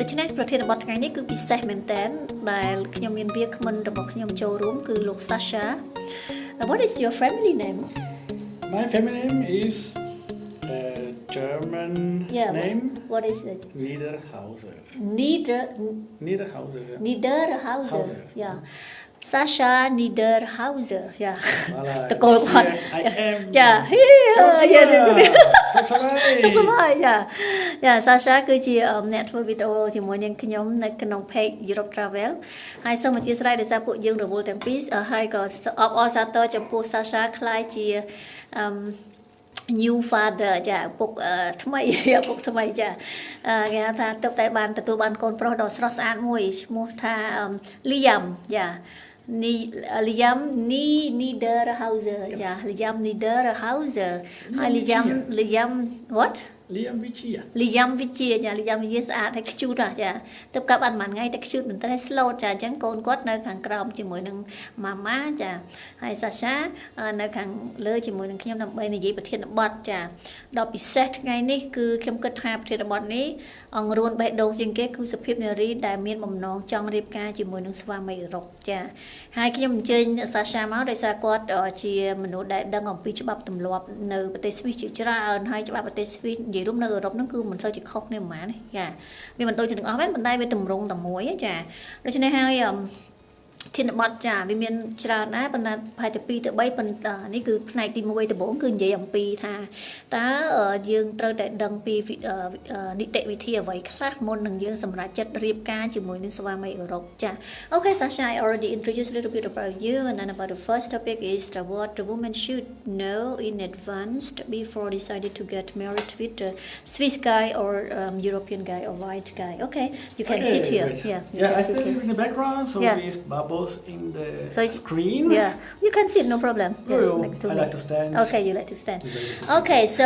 ដូច្នេះប្រធានបទថ្ងៃនេះគឺពិសេសមែនតើដែលខ្ញុំមានវាគ្មិនរបស់ខ្ញុំចូលរួមគឺលោក Sasha. What is your family name? My family name is a German name. What is it? Niederhauser. Niederhauser. Yeah. Sasha Niederhauser. Yeah. Voilà. The gold one. I am. Yeah. Yeah. Sasha គឺជាអ្នកធ្វើវីដេអូជាមួយនឹងខ្ញុំនៅក្នុង page Europe Travel ហើយសូមអធិស្ឋានដោយសារពួកយើងរវល់ទាំងពីរហើយក៏អបអរសាទរចំពោះ Sasha ខ្លាយជា new father ចាឪពុកថ្មីឪពុកថ្មីចាគេហៅថាទឹកតែបានទទួលបានកូនប្រុសដ៏ស្រស់ស្អាតមួយឈ្មោះថា Liam ចា Liam Niederhauser ចា Liam Niederhauser ហើយ Liam what Liam Vichia ចា Liam Vichia ស្អាតហើយខ្ជូតចាទៅកាប់បានមួយថ្ងៃតែខ្ជូតមែនតើ slow ចាអញ្ចឹងកូនគាត់នៅខាងក្រោមជាមួយនឹង Mama ចាហើយ Sasha នៅខាងលើជាមួយនឹងខ្ញុំដើម្បីនិយាយប្រធានបទចាដល់ពិសេសថ្ងៃនេះគឺខ្ញុំគិតថាប្រធានបទនេះអង្រួនបេះដូងជាងគេគឺសភាពនារីដែលមានបំណងចង់រៀបការជាមួយនឹងស្វាមីអឺរ៉ុបចាហើយខ្ញុំអញ្ជើញ Sasha មកដោយសារគាត់ជាមនុស្សដែលដឹងអំពីច្បាប់ទម្លាប់នៅប្រទេសស្វីសជាច្រើនហើយច្បាប់ប្រទេសស្វីសនិយាយរួមនៅអឺរ៉ុបហ្នឹងគឺមិនសូវជាខុសគ្នាប៉ុន្មានទេចាវាមិនដូចទាំងអស់ទេប៉ុន្តែវាតម្រង់តែមួយចាដូច្នេះហើយធានបទចាវាមានច្រើនដែរប៉ុន្តែប្រហែលតែ2ទៅ3ប៉ុន្តែនេះគឺផ្នែកទី1ដំបូងគឺនិយាយអំពីថាតើយើងត្រូវតែដឹងពីនីតិវិធីអ្វីខ្លះមុននឹងយើងសម្រេចចិត្តរៀបការជាមួយនឹងស្វាមីអឺរ៉ុបចា Okay Sasha I already introduced a little bit about you and then about the first topic is what the woman should know in advance before deciding to get married with a Swiss guy or European guy or white guy. Okay you can sit here. Yeah I still live in the background so with bubbles in the screen. Yeah, you can sit, no problem. Next to me. I like to stand. Okay, you like to stand. Okay, so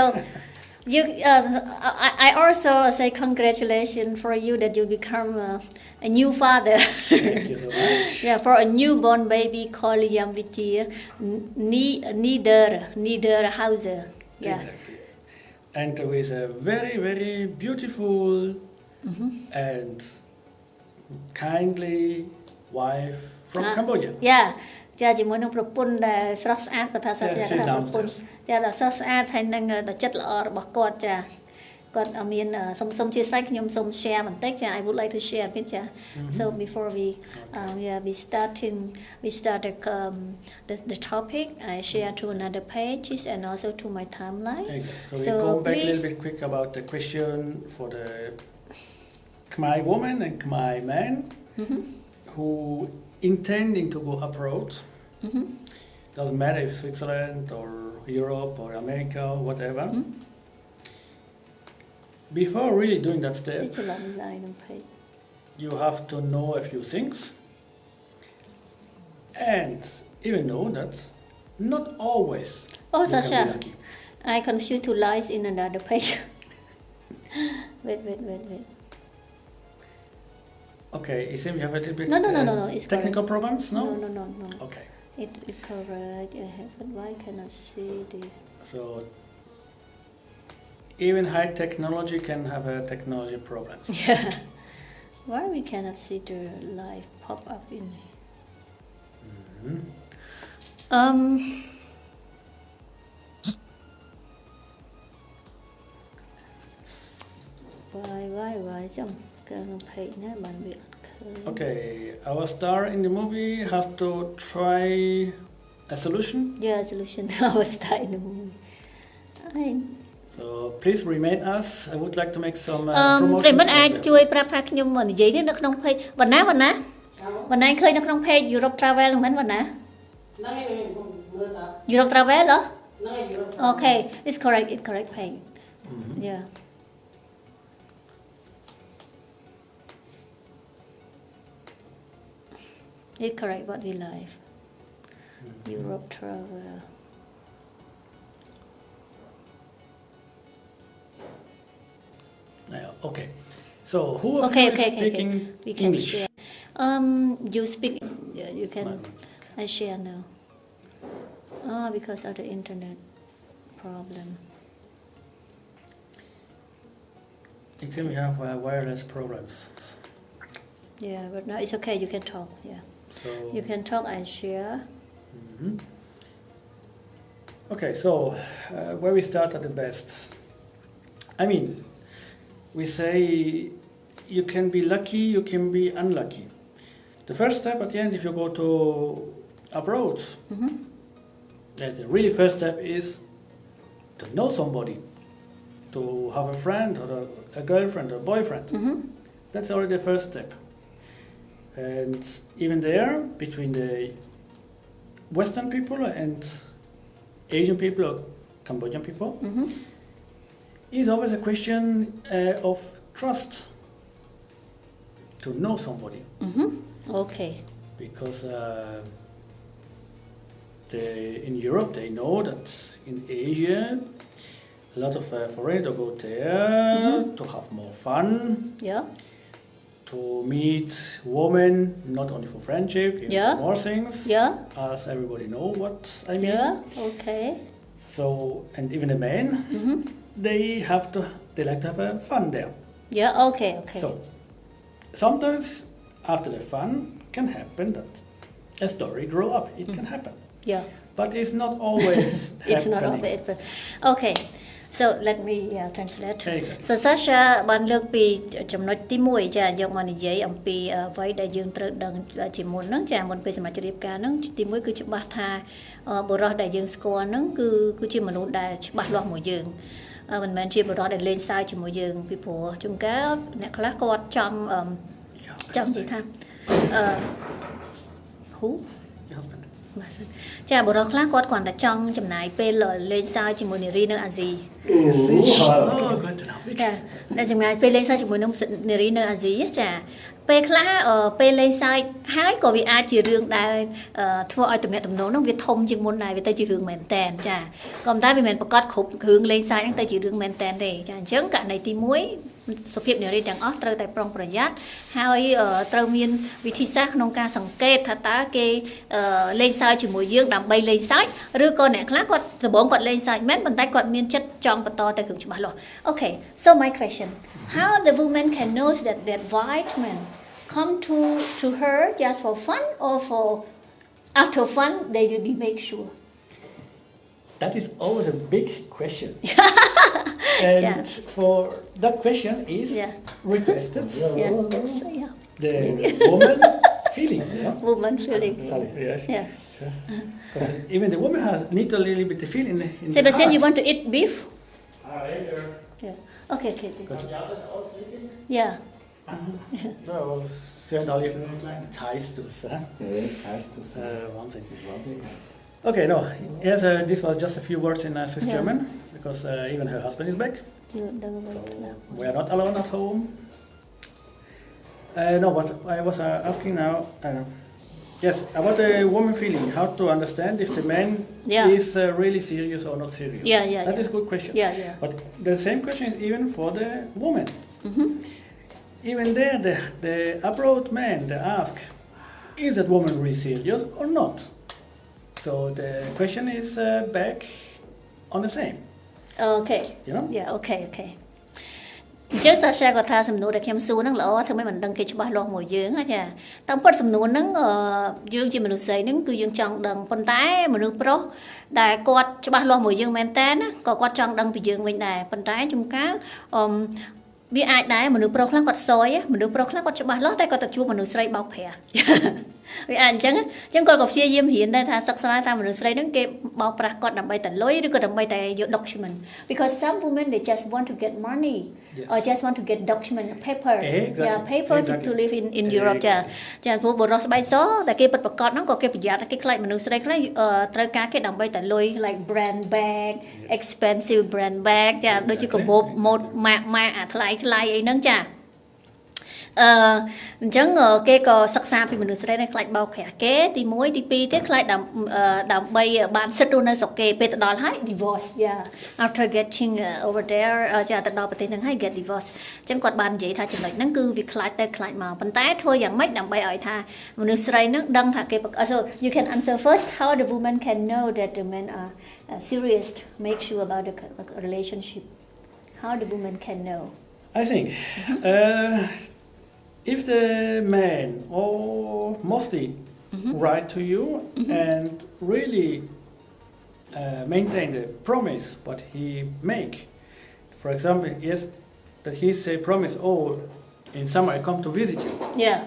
you, I also say congratulations for you that you become a new father. Thank you so much. Yeah, for a newborn baby called Liam Vichia Niederhauser. Yeah. Exactly. And with a very, very beautiful and kindly wife from Cambodia. Yeah ចាជាមួយនឹងប្រពន្ធដែលស្រស់ស្អាតគាត់ថាសាស្ត្រថាប្រពន្ធចាដល់ស្រស់ស្អាតហើយនឹងចិត្តល្អរបស់គាត់ចាគាត់មានសុំជាស្រ័យខ្ញុំសុំ share បន្តិចចា I would like to share a bit ចា so before we start the topic I share to another pages and also to my timeline. Exactly. So we go back a little bit quick about the question for the Khmer woman and Khmer man who intending to go abroad. Doesn't matter if Switzerland or Europe or America or whatever. Before really doing that step, you have to know a few things and even know that not always Sasha I confused two lines in another page. wait Okay, you see we have a little bit no. It's technical correct. problems, no? No. Okay. It's correct. I haven't. Why cannot see the? So even high technology can have a technology problems. Yeah. Why we cannot see the live pop up in? Why? Okay, our star in the movie has to try a solution. Yeah, solution. Our star in the movie. So please remain us. I would like to make some promotion. មិនអាចជួយប្រាប់ថាខ្ញុំនិយាយទេនៅក្នុង page វណ្ណាឃើញនៅក្នុង page Europe Travel មិនវណ្ណា Europe Travel ហ៎ Okay, it's correct page. Yeah. It's correct what we live. Europe Travel. Okay. So who of you is speaking we can English? Share. You speak. You can. I share now. Because of the internet problem. Actually, we have wireless problems. Yeah, but no, it's okay. You can talk. Yeah, So, you can talk and share. mhm. Okay, so where we start at the best. I mean, we say you can be lucky, you can be unlucky. The first step at the end, if you go to abroad, the really first step is to know somebody, to have a friend or a girlfriend or boyfriend. That's already the first step. And even there, between the Western people and Asian people or Cambodian people, is always a question of trust to know somebody. Okay. Because in Europe they know that in Asia a lot of foreigners go there to have more fun, Yeah. to meet women, not only for friendship, even Yeah. for more things, Yeah. as everybody know what I mean. Yeah. Okay. So, and even the men, they like to have fun there. Yeah. Okay. Okay. So, sometimes after the fun can happen that a story grow up. It can happen, Yeah. but it's not always It's not happening. of it. Okay. So let me translate. Exactly. So Sasha បានលើកពីចំណុចទី1ចាយកមកនិយាយអំពីអ្វីដែលយើងត្រូវដឹងជាមុនហ្នឹងចាមុនពេលសម្រាប់ជ្រាបការហ្នឹងទី1គឺច្បាស់ថាបុរសដែលយើងស្គាល់ហ្នឹងគឺជាមនុស្សដែលច្បាស់លាស់មួយយើងមិនមែនជាបុរសដែលលេងសើចជាមួយយើងពីព្រោះជួនកាលអ្នកខ្លះគាត់ចង់និយាយថាwho Your husband. ចាបុរសខ្លះគាត់គ្រាន់តែចង់ចំណាយពេលលេងសើចជាមួយនារីនៅអាស៊ី Oh, good to know. ចាតែចំណាយពេលលេងសើចជាមួយនឹងនារីនៅអាស៊ីចាពេលខ្លះពេលលេងសើចហើយក៏វាអាចជារឿងដែលធ្វើឲ្យទំនាក់ទំនងនោះវាធំជាងមុនដែរវាទៅជារឿងមែនតែនចាក៏តែវាមិនប្រកាសគ្រប់រឿងលេងសើចហ្នឹងទៅជារឿងមែនតែនទេចាអញ្ចឹងករណីទី1សុភាពនារីទាំងអស់ត្រូវតែប្រុងប្រយ័ត្នហើយត្រូវមានវិធីសាស្ត្រក្នុងការសង្កេតថាតើគេលេងសើចជាមួយយើងដើម្បីលេងសើចឬក៏អ្នកខ្លះគាត់ដំបូងគាត់លេងសើចមែនប៉ុន្តែគាត់មានចិត្តចង់បន្តទៅរឿងច្បាស់លាស់ Okay so my question how the woman can know that white man come to her just for fun or for after fun they will make sure That is always a big question. And for that question is requested the woman feeling. Woman feeling. Sorry, yes. Yeah. So, because even the woman need a little bit of feel in the Sebastian, heart. you want to eat beef? Later. Yeah. Okay. Because The others all sleeping? Yeah. well, zijn al even Thais hè? Yes, Thais One thing. Okay, no. Yes, this was just a few words in Swiss German because even her husband is back. So we are not alone at home. No, what I was asking now, yes, about the woman feeling, how to understand if the man is really serious or not serious. That is a good question. Yeah. But the same question is even for the woman. Even there, the abroad man, they ask, is that woman really serious or not? So the question is back on the same. Okay. You know? Yeah, okay. ចឹងសាសាគាត់ថាសំណួរដែលខ្ញុំសួរហ្នឹងល្អធ្វើម៉េចមិនដឹងគេច្បាស់លាស់មួយយើងចាតាមពិតសំណួរហ្នឹងយើងជាមនុស្សស្រីហ្នឹងគឺយើងចង់ដឹងប៉ុន្តែមនុស្សប្រុសដែលគាត់ច្បាស់លាស់មួយយើងមែនតើណាក៏គាត់ចង់ដឹងពីយើងវិញដែរប៉ុន្តែជួនកាលវាអាចដែរមនុស្សប្រុសខ្លះគាត់សយមនុស្សប្រុសខ្លះគាត់ច្បាស់លាស់តែគាត់ទៅជួបមនុស្សស្រីបោកប្រាស់វាអាចអញ្ចឹងគាត់ក៏ព្យាយាមរៀនដែរថាសិក្សាតាមមនុស្សស្រីហ្នឹងគេបោកប្រាស់គាត់ដើម្បីតែលុយឬក៏ដើម្បីតែយក document because some women they just want to get money or just want to get document paper paper to live in Europe ចាព្រោះបុរសស្បែកសតែគេពិតប្រាកដហ្នឹងក៏គេប្រយ័ត្នគេខ្លាចមនុស្សស្រីខ្លះត្រូវការគេដើម្បីតែលុយ like brand bag expensive brand bag ចាដូចជាកាបូបម៉ូតម៉ាកអាថ្លៃអីហ្នឹងចាអញ្ចឹងគេក៏សិក្សាពីមនុស្សស្រីដែលខ្លាចបោកប្រាស់គេទី1ទី2ទៀតខ្លាចដើម្បីបានសិទ្ធិរស់នៅស្រុកគេពេលទៅដល់ហើយ divorce after getting over there ចាទៅដល់ប្រទេសហ្នឹងហើយ get divorce អញ្ចឹងគាត់បាននិយាយថាចំណុចហ្នឹងគឺវាខ្លាចទៅខ្លាចមកប៉ុន្តែធ្វើយ៉ាងម៉េចដើម្បីឲ្យថាមនុស្សស្រីហ្នឹងដឹងថាគេ so you can answer first how the woman can know that the men are serious make sure about the relationship how the woman can know I think if the man or mostly write to you and really maintain the promise what he make. For example, yes, that he say promise, oh, in summer I come to visit you. Yeah.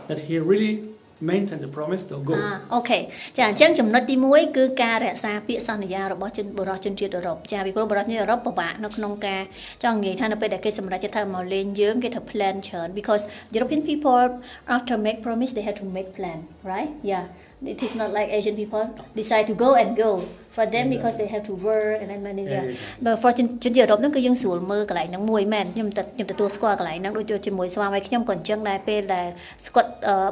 That he really maintain the promise to go. អូខេចាអញ្ចឹងចំណុចទី1គឺការរក្សាពាក្យសន្យារបស់ជនបរិសុទ្ធជនជាតិអឺរ៉ុបចាពីព្រោះបរិសុទ្ធជនអឺរ៉ុបពិបាកនៅក្នុងការចង់និយាយថានៅពេលដែលគេសម្រេចចិត្តថាមកលេងយើងគេត្រូវ plan ច្រើន because European people after make promise they have to make plan right yeah it is not like Asian people decide to go and go for them because they have to work and then money there but for ជនជាតិអឺរ៉ុបហ្នឹងគឺយើងស្រួលមើលកន្លែងហ្នឹងមួយមែនខ្ញុំទទួលស្គាល់កន្លែងហ្នឹងដូចជាមួយស្វាមីខ្ញុំក៏អញ្ចឹងដែរពេលដែលគាត់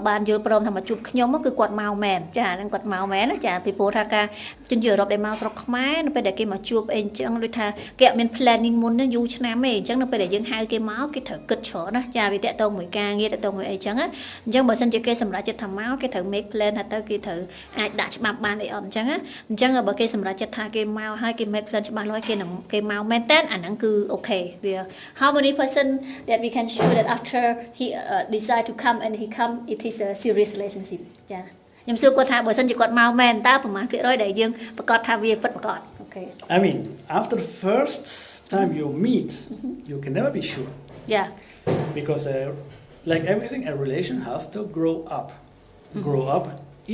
បានយល់ព្រមថាមកជួបខ្ញុំគឺគាត់មកមែនចាហ្នឹងគាត់មកមែនចាពីព្រោះថាការជនជាតិអឺរ៉ុបដែលមកស្រុកខ្មែរនៅពេលដែលគេមកជួបអីអញ្ចឹងដូចថាគេអត់មាន planning មុនហ្នឹងយូរឆ្នាំទេអញ្ចឹងនៅពេលដែលយើងហៅគេមកគេត្រូវគិតច្រើនណាចាវាតាក់ទងមួយការងារតាក់ទងមួយអីអញ្ចឹងអញ្ចឹងបើសិនជាគេសម្រេចចិត្តថាមកគេត្រូវ make plan ថាទៅគេត្រូវអាចដាក់ច្បាប់បានអីអត់អញ្ចឹងបើគេសម្រេចចិត្តថាគេមកហើយគេ make plan ច្បាស់លាស់គេមកមែនតើអាហ្នឹងគឺអូខេវា how many person that we can show that after he decide to come and he come it is a serious relationship ចាខ្ញុំសួរគាត់ថាបើសិនជាគាត់មកមែនតើប្រហែលភាគរយដែលយើងប្រកាសថាវាពិតប្រាកដអូខេ I mean after the first time you meet you can never be sure yeah because like everything a relation has to grow up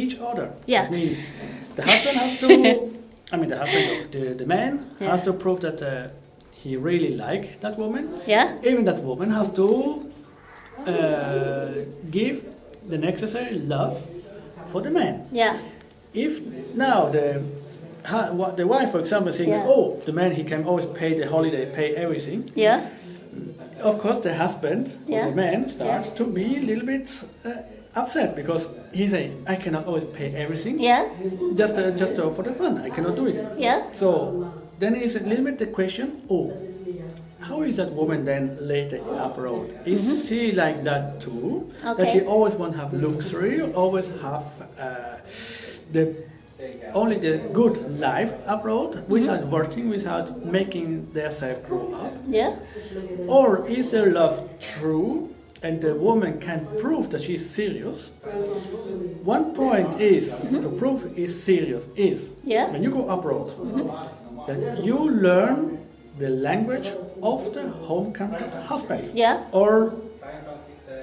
each other. Yeah. I mean, the husband has to. I mean, the husband of the man has to prove that he really like that woman. Yeah. Even that woman has to give the necessary love for the man. Yeah. If now the wife, for example, thinks, oh, the man he can always pay the holiday, pay everything. Yeah. Of course, the husband or the man starts to be a little bit. Upset because he say I cannot always pay everything. Yeah. Just for the fun, I cannot do it. Yeah. So then is a little bit the question. Oh, how is that woman then later abroad? Is she like that too? Okay. That she always want to have luxury, always have only the good life abroad without working, without making themselves grow up. Yeah. Or is their love true? And the woman can prove that she's serious. One point is to prove is serious is when you go abroad that you learn the language of the home country of the husband or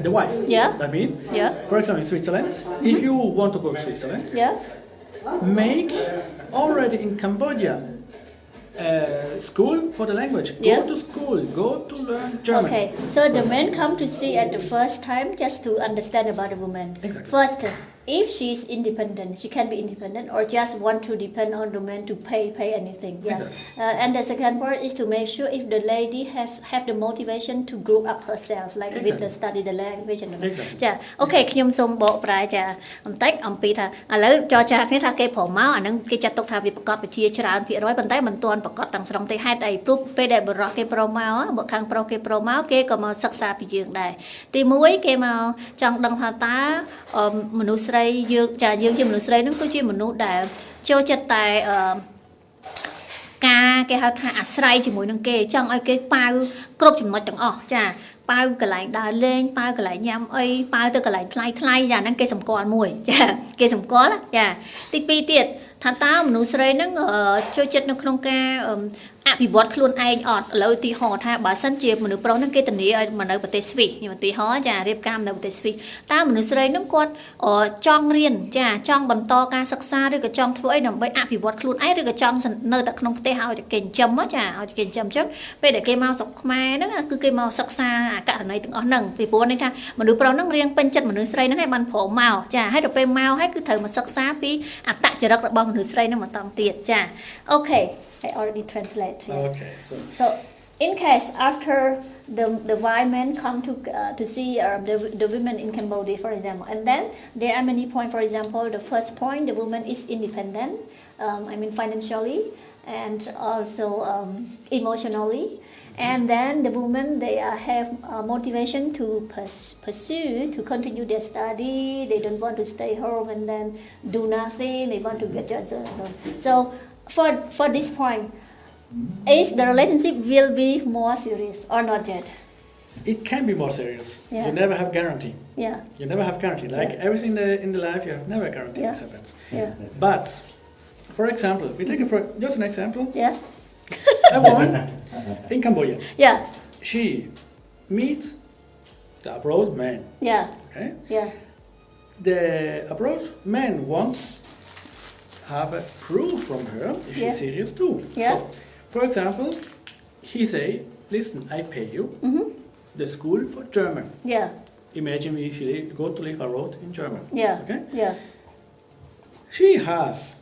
the wife. Yeah. That means, for example, in Switzerland, if you want to go to Switzerland, make already in Cambodia. School for the language. Go to school. Go to learn German. Okay, so the men come to see at the first time just to understand about the woman. Exactly. First, if she is independent, she can be independent, or just want to depend on the man to pay anything. Yeah. Exactly. And the second part is to make sure if the lady have the motivation to grow up herself, like with the study the language and the. Exactly. ចាអូខេខ្ញុំសូមបកប្រែចាបន្តិចអំពីថាឥឡូវចរចាគ្នាថាគេព្រមមកអានឹងគេចាត់ទុកថាវាប្រកបវិជាច្រើនភាគរយប៉ុន្តែមិនទាន់ប្រកបទាំងស្រុងទេហេតុអីព្រោះពេលដែលបរិះគេព្រមមកបើខាងប្រុសគេព្រមមកគេក៏មកសិក្សាពីយើងដែរទី1គេមកចង់ដឹងថាតើមនុស្សស្រីយើងជាមនុស្សស្រីហ្នឹងគឺជាមនុស្សដែលចូលចិត្តតែការគេហៅថាអាស្រ័យជាមួយនឹងគេចង់ឲ្យគេប៉ាវគ្រប់ចំណុចទាំងអស់ចាប៉ាវកន្លែងដើរលេងប៉ាវកន្លែងញ៉ាំអីប៉ាវទៅកន្លែងថ្លៃចាហ្នឹងគេសម្គាល់មួយចាគេសម្គាល់ចាទី2ទៀតថាតើមនុស្សស្រីហ្នឹងចូលចិត្តនៅក្នុងការអភិវឌ្ឍខ្លួនឯងអត់ឥឡូវឧទាហរណ៍ថាបើសិនជាមនុស្សប្រុសហ្នឹងគេធានាឲ្យមកនៅប្រទេសស្វីសខ្ញុំឧទាហរណ៍ចារៀបការនៅប្រទេសស្វីសតើមនុស្សស្រីហ្នឹងគាត់ចង់រៀនចាចង់បន្តការសិក្សាឬក៏ចង់ធ្វើអីដើម្បីអភិវឌ្ឍខ្លួនឯងឬក៏ចង់នៅតែក្នុងប្រទេសឲ្យតែគេចិញ្ចឹមចាឲ្យគេចិញ្ចឹមអញ្ចឹងពេលដែលគេមកស្រុកខ្មែរហ្នឹងគឺគេមកសិក្សាអាករណីទាំងអស់ហ្នឹងពីព្រោះនេះថាមនុស្សប្រុសហ្នឹងរៀងពេញចិត្តមនុស្សស្រីហ្នឹងឲ្យបានព្រមមកចាហើយដល់ពេលមកហើយគឺត្រូវមកសិក្សាពីអត្តចរិតរបស់មនុស្សស្រីហ្នឹងបន្តទៀតចាអូខេI already translate. Okay, so in case after the white men come to see the women in Cambodia, for example, and then there are many points. For example, the first point, the woman is independent. I mean financially and also emotionally. And then the women they have motivation to pursue to continue their study. They don't want to stay home and then do nothing. They want to get jobs. So. For this point, is the relationship will be more serious or not yet? it can be more serious. Yeah. You never have guarantee. Yeah. You never have guarantee. Like everything in the life, you have never guarantee Yeah. it happens. Yeah. But, for example, if we take just an example, Yeah. a woman in Cambodia, Yeah. she meets the abroad man. Yeah. Okay, Yeah. the abroad man wants have a proof from her if Yeah. she's serious too. Yeah. So, for example, he say, "Listen, I pay you the school for German. Yeah. Imagine she go to live abroad in German. Yeah. Okay, Yeah. she has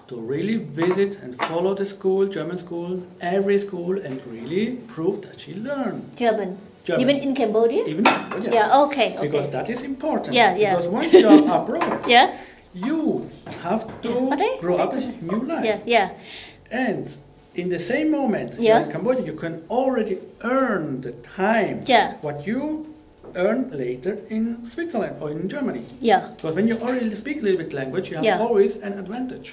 to really visit and follow the school, German school, every school, and really prove that she learned German. German. Even in Cambodia? Even Cambodia. Yeah, okay. Because Okay. that is important. Yeah, yeah. Because once you are abroad, Yeah. you have to Okay. grow up a new life. Yeah. Yeah. And in the same moment, Yeah. you're in Cambodia, you can already earn the time Yeah. what you earn later in Switzerland or in Germany. Yeah. Because when you already speak a little bit language, you have Yeah. always an advantage.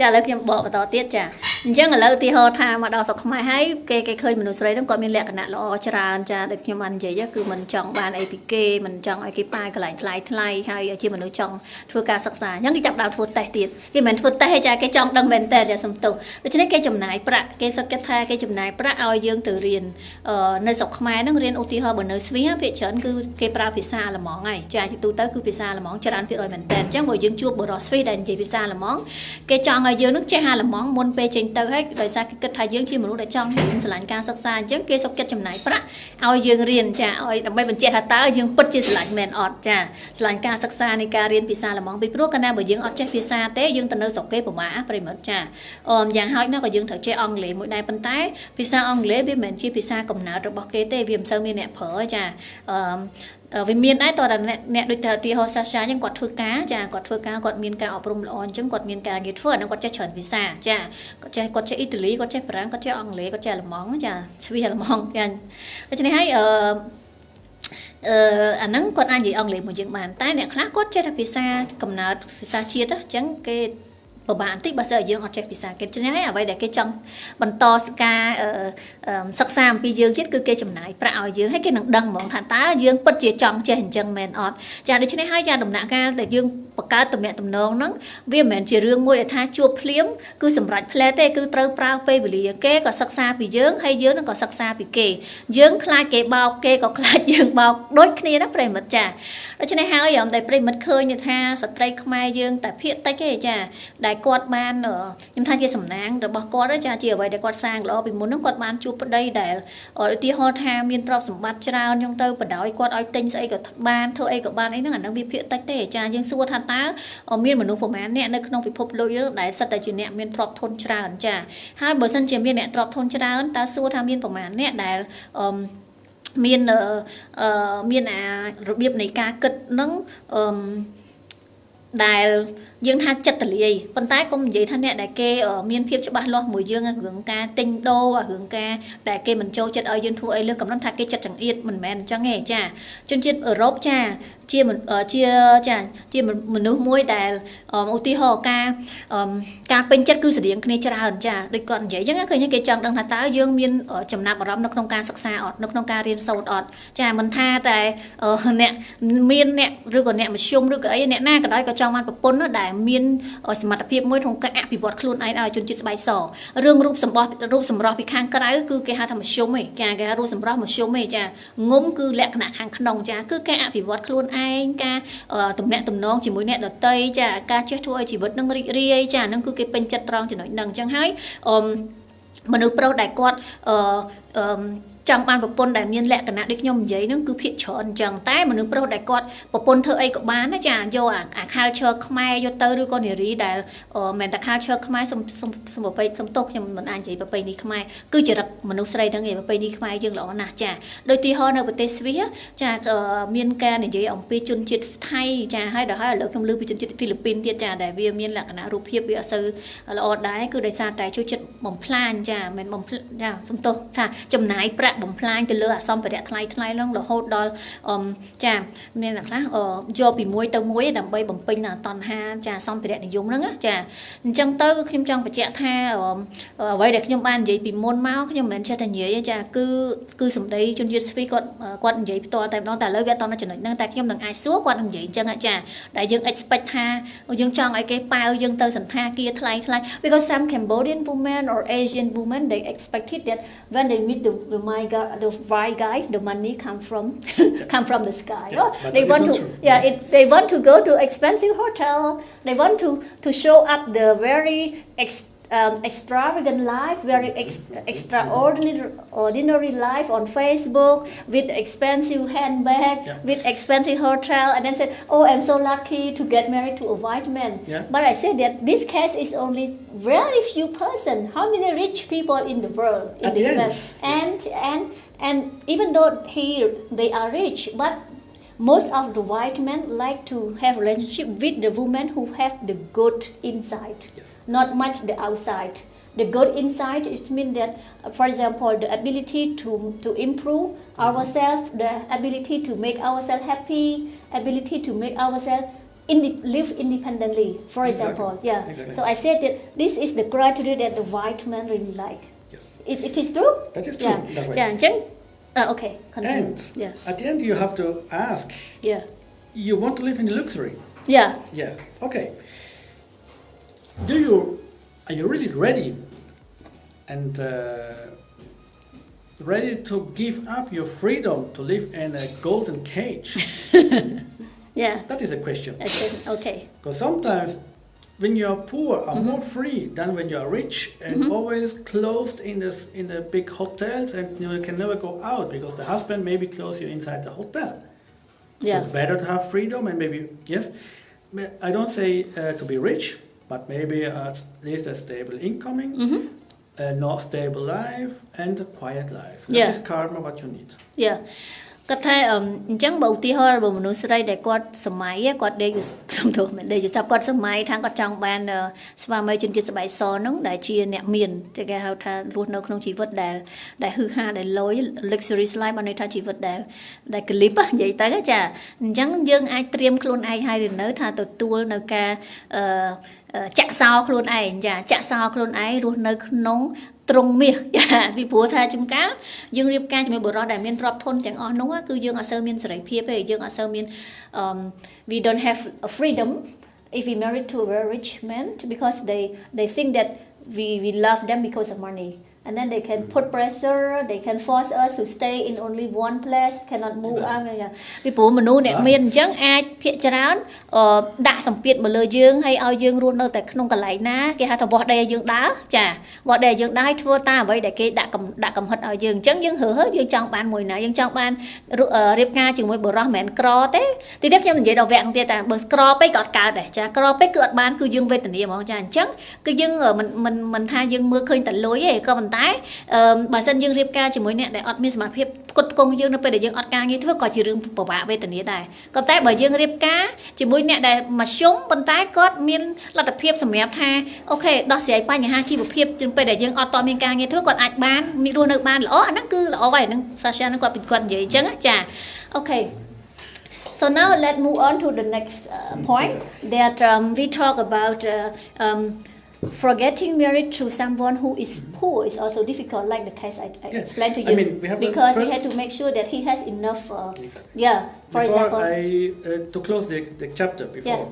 ចាឥឡូវខ្ញុំបកបន្តទៀតចាអញ្ចឹងឥឡូវឧទាហរណ៍ថាមកដល់ស្រុកខ្មែរហើយគេឃើញមនុស្សស្រីហ្នឹងគាត់មានលក្ខណៈល្អច្រើនចាដូចខ្ញុំបាននិយាយគឺមិនចង់បានអីពីគេមិនចង់ឲ្យគេប៉ាយកន្លែងថ្លៃហើយជាមនុស្សចង់ធ្វើការសិក្សាអញ្ចឹងគេចាប់ដើមធ្វើតេស្តទៀតគេមិនធ្វើតេស្តទេចាគេចង់ដឹងមែនតើចាសំទោសដូច្នេះគេចំណាយប្រាក់គេសឹកចិត្តថាគេចំណាយប្រាក់ឲ្យយើងទៅរៀននៅស្រុកខ្មែរហ្នឹងរៀនឧទាហរណ៍បើនៅស្វីសភាគច្រើនគឺគេប្រើភាសាអាល្លឺម៉ង់ហើយចាជាទូទៅគឺភាសាអាល្លឺម៉ង់ច្រើន%មែនតើអញ្ចឹងបើយើងជួបបរិសុទ្ធស្វីសដែលនិយាយភាសាអាល្លឺម៉ង់គេចង់ឲ្យយើងនឹងចេះអាល្លឺម៉ង់មុនពេលចេញទៅហើយដោយសារគេគិតថាយើងជាមនុស្សដែលចង់រៀនស្រឡាញ់ការសិក្សាអញ្ចឹងគេសុខចិត្តចំណាយប្រាក់ឲ្យយើងរៀនចាឲ្យដើម្បីបញ្ជាក់ថាតើយើងពិតជាស្រឡាញ់មែនអត់ចាស្រឡាញ់ការសិក្សានៃការរៀនភាសាអាល្លឺម៉ង់ពីព្រោះកាលណាបើយើងអត់ចេះភាសាទេយើងទៅនៅស្រុកគេពិបាកប្រិមិត្តចាយ៉ាងហោចណាស់ក៏យើងត្រូវចេះអង់គ្លេសមួយដែរប៉ុន្តែភាសាអង់គ្លេសវាមិនមែនជាភាសាកំណើតរបស់គេទេវាមិនសូវមានអ្នកប្រើចាវាមានដែរតើអ្នកដូចថាឧទាហរណ៍សាសាអញ្ចឹងគាត់ធ្វើការចាគាត់ធ្វើការគាត់មានការអប់រំល្អអញ្ចឹងគាត់មានការងារធ្វើអាហ្នឹងគាត់ចេះច្រើនភាសាចាគាត់ចេះអ៊ីតាលីគាត់ចេះបារាំងគាត់ចេះអង់គ្លេសគាត់ចេះអាល្លឺម៉ង់ចាស្វីសអាល្លឺម៉ង់ចាដូច្នេះហើយអាហ្នឹងគាត់អាចនិយាយអង់គ្លេសមួយយើងបានតែអ្នកខ្លះគាត់ចេះតែភាសាកំណើតភាសាជាតិអញ្ចឹងគេពិបាកបន្តិចបើសិនយើងអត់ចេះភាសាគេចឹងហើយអ្វីដែលគេចង់បន្តការសិក្សាអំពីយើងទៀតគឺគេចំណាយប្រាក់ឲ្យយើងហើយគេនឹងដឹងហ្មងថាតើយើងពិតជាចង់ចេះអញ្ចឹងមែនអត់ចាដូច្នេះហើយចាដំណាក់កាលដែលយើងបង្កើតទំនាក់ទំនងហ្នឹងវាមិនមែនជារឿងមួយដែលថាជួបភ្លាមគឺសម្រេចផ្លែទេគឺត្រូវប្រើពេលវេលាគេក៏សិក្សាពីយើងហើយយើងនឹងក៏សិក្សាពីគេយើងខ្លាចគេបោកគេក៏ខ្លាចយើងបោកដូចគ្នាណាប្រិមិត្តចាដូច្នេះហើយតែប្រិមិត្តឃើញថាស្ត្រីខ្មែរយើងតែភាគតិចទេចាដែលគាត់បានខ្ញុំថាជាសំណាងរបស់គាត់ចាជាអ្វីដែលគាត់សាងល្អពីមុនហ្នឹងគាត់បានជួបប្តីដែលឧទាហរណ៍ថាមានទ្រព្យសម្បត្តិច្រើនចឹងទៅបដ ாய் គាត់ឲ្យទិញស្អីក៏បានធ្វើអីក៏បានអីហ្នឹងអាហ្នឹងវាភាគតិចទេចាយើងសួរថាតើមានមនុស្សប្រមាណអ្នកនៅក្នុងពិភពលោកយើងដែលសិតតែជាអ្នកមានទ្រព្យធនច្រើនចាហើយបើសិនជាមានអ្នកទ្រព្យធនច្រើនតើសួរថាមានប្រមាណអ្នកដែលមានអារបៀបនៃការគិតហ្នឹងដែលយើងថាចិត្តទលាយប៉ុន្តែកុំនិយាយថាអ្នកដែលគេមានភាពច្បាស់លាស់មួយយើងរឿងការទិញដូររឿងការដែលគេមិនចូលចិត្តឲ្យយើងធ្វើអីលើកំណត់ថាគេចិត្តចង្អៀតមិនមែនអញ្ចឹងទេចាជនជាតិអឺរ៉ុបចាជាមនុស្សមួយដែលឧទាហរណ៍ការពេញចិត្តគឺស្រៀងគ្នាច្រើនចាដូចគាត់និយាយអញ្ចឹងឃើញគេចង់ដឹងថាតើយើងមានចំណាប់អារម្មណ៍នៅក្នុងការសិក្សាអត់នៅក្នុងការរៀនសូត្រអត់ចាមិនថាតែអ្នកមានអ្នកឬក៏អ្នកមធ្យមឬក៏អីអ្នកណាក៏ដោយក៏ចង់បានប្រពន្ធដែលមានសមត្ថភាពមួយក្នុងការអភិវឌ្ឍខ្លួនឯងឲ្យជនជាតិស្បែកសរឿងរូបសម្រស់ពីខាងក្រៅគឺគេហៅថាមធ្យមឯងគេហៅរូបសម្រស់មធ្យមឯងចាងុំគឺលក្ខណៈខាងក្នុងចាគឺការអភិវឌ្ឍខ្លួនឯងការទំនាក់ទំនងជាមួយអ្នកដទៃចាការចេះធ្វើឲ្យជីវិតនឹងរីករាយចាហ្នឹងគឺគេពេញចិត្តត្រង់ចំណុចហ្នឹងអញ្ចឹងហើយមនុស្សប្រុសដែលគាត់ចង់បានប្រពន្ធដែលមានលក្ខណៈដូចខ្ញុំនិយាយហ្នឹងគឺភាគច្រើនអញ្ចឹងតែមនុស្សប្រុសដែលគាត់ប្រពន្ធធ្វើអីក៏បានណាចាយកអា culture ខ្មែរយកទៅឬក៏នារីដែលមិនតែ culture ខ្មែរសំប្រពៃសំទោសខ្ញុំមិនអាចនិយាយប្រពៃណីខ្មែរគឺចរិតមនុស្សស្រីហ្នឹងឯងប្រពៃណីខ្មែរយើងល្អណាស់ចាដូចទីហោនៅប្រទេសស្វីសចាមានការនិយាយអំពីជនជាតិថៃចាហើយដល់ហើយឥឡូវខ្ញុំលើពីជនជាតិហ្វីលីពីនទៀតចាដែលវាមានលក្ខណៈរូបភាពវាអត់សូវល្អដែរគឺដោយសារតែជួយចិត្តបំផ្លាញចាមិនបំចាសំទោសថាចំណាយប្រាក់ ដាក់បំផ្លាញទៅលើអសម្ភារៈថ្លៃហ្នឹងរហូតដល់ចាមានអ្នកខ្លះយកពីមួយទៅមួយដើម្បីបំពេញតណ្ហាចាសម្ភារៈនិយមហ្នឹងចាអញ្ចឹងទៅខ្ញុំចង់បញ្ជាក់ថាអ្វីដែលខ្ញុំបាននិយាយពីមុនមកខ្ញុំមិនមែនចេះតែនិយាយទេចាគឺសម្ដីជនជាតិស្វីគាត់និយាយផ្ទាល់តែម្ដងតែឥឡូវវាអត់ដល់ចំណុចហ្នឹងតែខ្ញុំនឹងអាចសួរគាត់នឹងនិយាយអញ្ចឹងចាដែលយើង expect ថាយើងចង់ឲ្យគេប៉ាវយើងទៅសន្តាគារថ្លៃ because some Cambodian women or Asian women they expected that when they meet the white guy the money come from the sky. They want to go to expensive hotel. They want to show up the very extravagant life, very extraordinary life on Facebook with expensive handbag, with expensive hotel, and then said, "Oh, I'm so lucky to get married to a white man." But I said that this case is only very few person. How many rich people in the world in this world? And even though they are rich, but most of the white men like to have relationship with the women who have the good inside, not much the outside. The good inside it means that, for example, the ability to improve ourselves, the ability to make ourselves happy, ability to make ourselves live independently. For example, Exactly. So I said that this is the criteria that the white men really like. Yes. It is true. That is true. Okay, continue. And at the end, you have to ask. You want to live in luxury. Yeah. Okay. Are you really ready and ready to give up your freedom to live in a golden cage? That is a question. Okay. Because sometimes when you are poor, are more free than when you are rich and always closed in the big hotels, and you can never go out because the husband maybe close you inside the hotel. So better to have freedom and maybe I don't say to be rich, but maybe at least a stable incoming, a not stable life, and a quiet life. That is karma what you need. គាត់ថាអញ្ចឹងបើឧទាហរណ៍បើមនុស្សស្រីដែលគាត់សម័យគាត់ដេកសំទោសមិនដេកស្រាប់គាត់សម័យថាគាត់ចង់បានស្វាមីជនជាតិស្បែកសហ្នឹងដែលជាអ្នកមានគេហៅថារស់នៅក្នុងជីវិតដែលហ៊ឺហាដែលលយ luxury life បានន័យថាជីវិតដែលក្លីបនិយាយទៅចាអញ្ចឹងយើងអាចត្រៀមខ្លួនឯងឲ្យនៅថាទទួលនៅការចាក់សោខ្លួនឯងចាក់សោខ្លួនឯងរស់នៅក្នុងត្រង់មាសពីព្រោះថាជួនកាលយើងរៀបការជាមួយបុរសដែលមានទ្រព្យធនទាំងអស់នោះគឺយើងអត់សូវមានសេរីភាពទេយើងអត់សូវមាន we don't have a freedom if we married to a very rich man because they think that we love them because of money. And then they can put pressure, they can force us to stay in only one place, cannot move out. ពីព្រោះមនុស្សអ្នកមានអញ្ចឹងអាចភាគច្រើនដាក់សម្ពាធមកលើយើងហើយឲ្យយើងរស់នៅតែក្នុងកន្លែងណាគេហៅថាវាស់ដីឲ្យយើងដើរចាវាស់ដីឲ្យយើងដើរធ្វើតាមអ្វីដែលគេដាក់កំហិតឲ្យយើងអញ្ចឹងយើងយើងចង់បានមួយណាយើងចង់បានរៀបការជាមួយបុរសមិនមែនក្រទេទីនេះខ្ញុំនិយាយដល់វគ្គទៀតតែបើក្រពេកក៏អត់កើតដែរចាក្រពេកគឺអត់បានគឺយើងវេទនាហ្មងចាអញ្ចឹងគឺយើងមិនថាយើងមើលឃើញតែលុយទេក៏ប៉ុន្តែបើសិនយើងរៀបការជាមួយអ្នកដែលអត់មានសមត្ថភាពផ្គត់ផ្គង់យើងនៅពេលដែលយើងអត់ការងារធ្វើក៏ជារឿងពិបាកវេទនាដែរក៏តែបើយើងរៀបការជាមួយអ្នកដែលមធ្យមប៉ុន្តែគាត់មានលទ្ធភាពសម្រាប់ថាអូខេដោះស្រាយបញ្ហាជីវភាពជាងពេលដែលយើងអត់តមានការងារធ្វើគាត់អាចបានមានរស់នៅបានល្អអាហ្នឹងគឺល្អហើយហ្នឹងសាស្ត្រាចារ្យហ្នឹងគាត់និយាយអញ្ចឹងចាអូខេSo now let's move on to the next point that we talk about forgetting marriage to someone who is poor is also difficult, like the case I explained to you. Because he had to make sure that he has enough. For example. To close the chapter before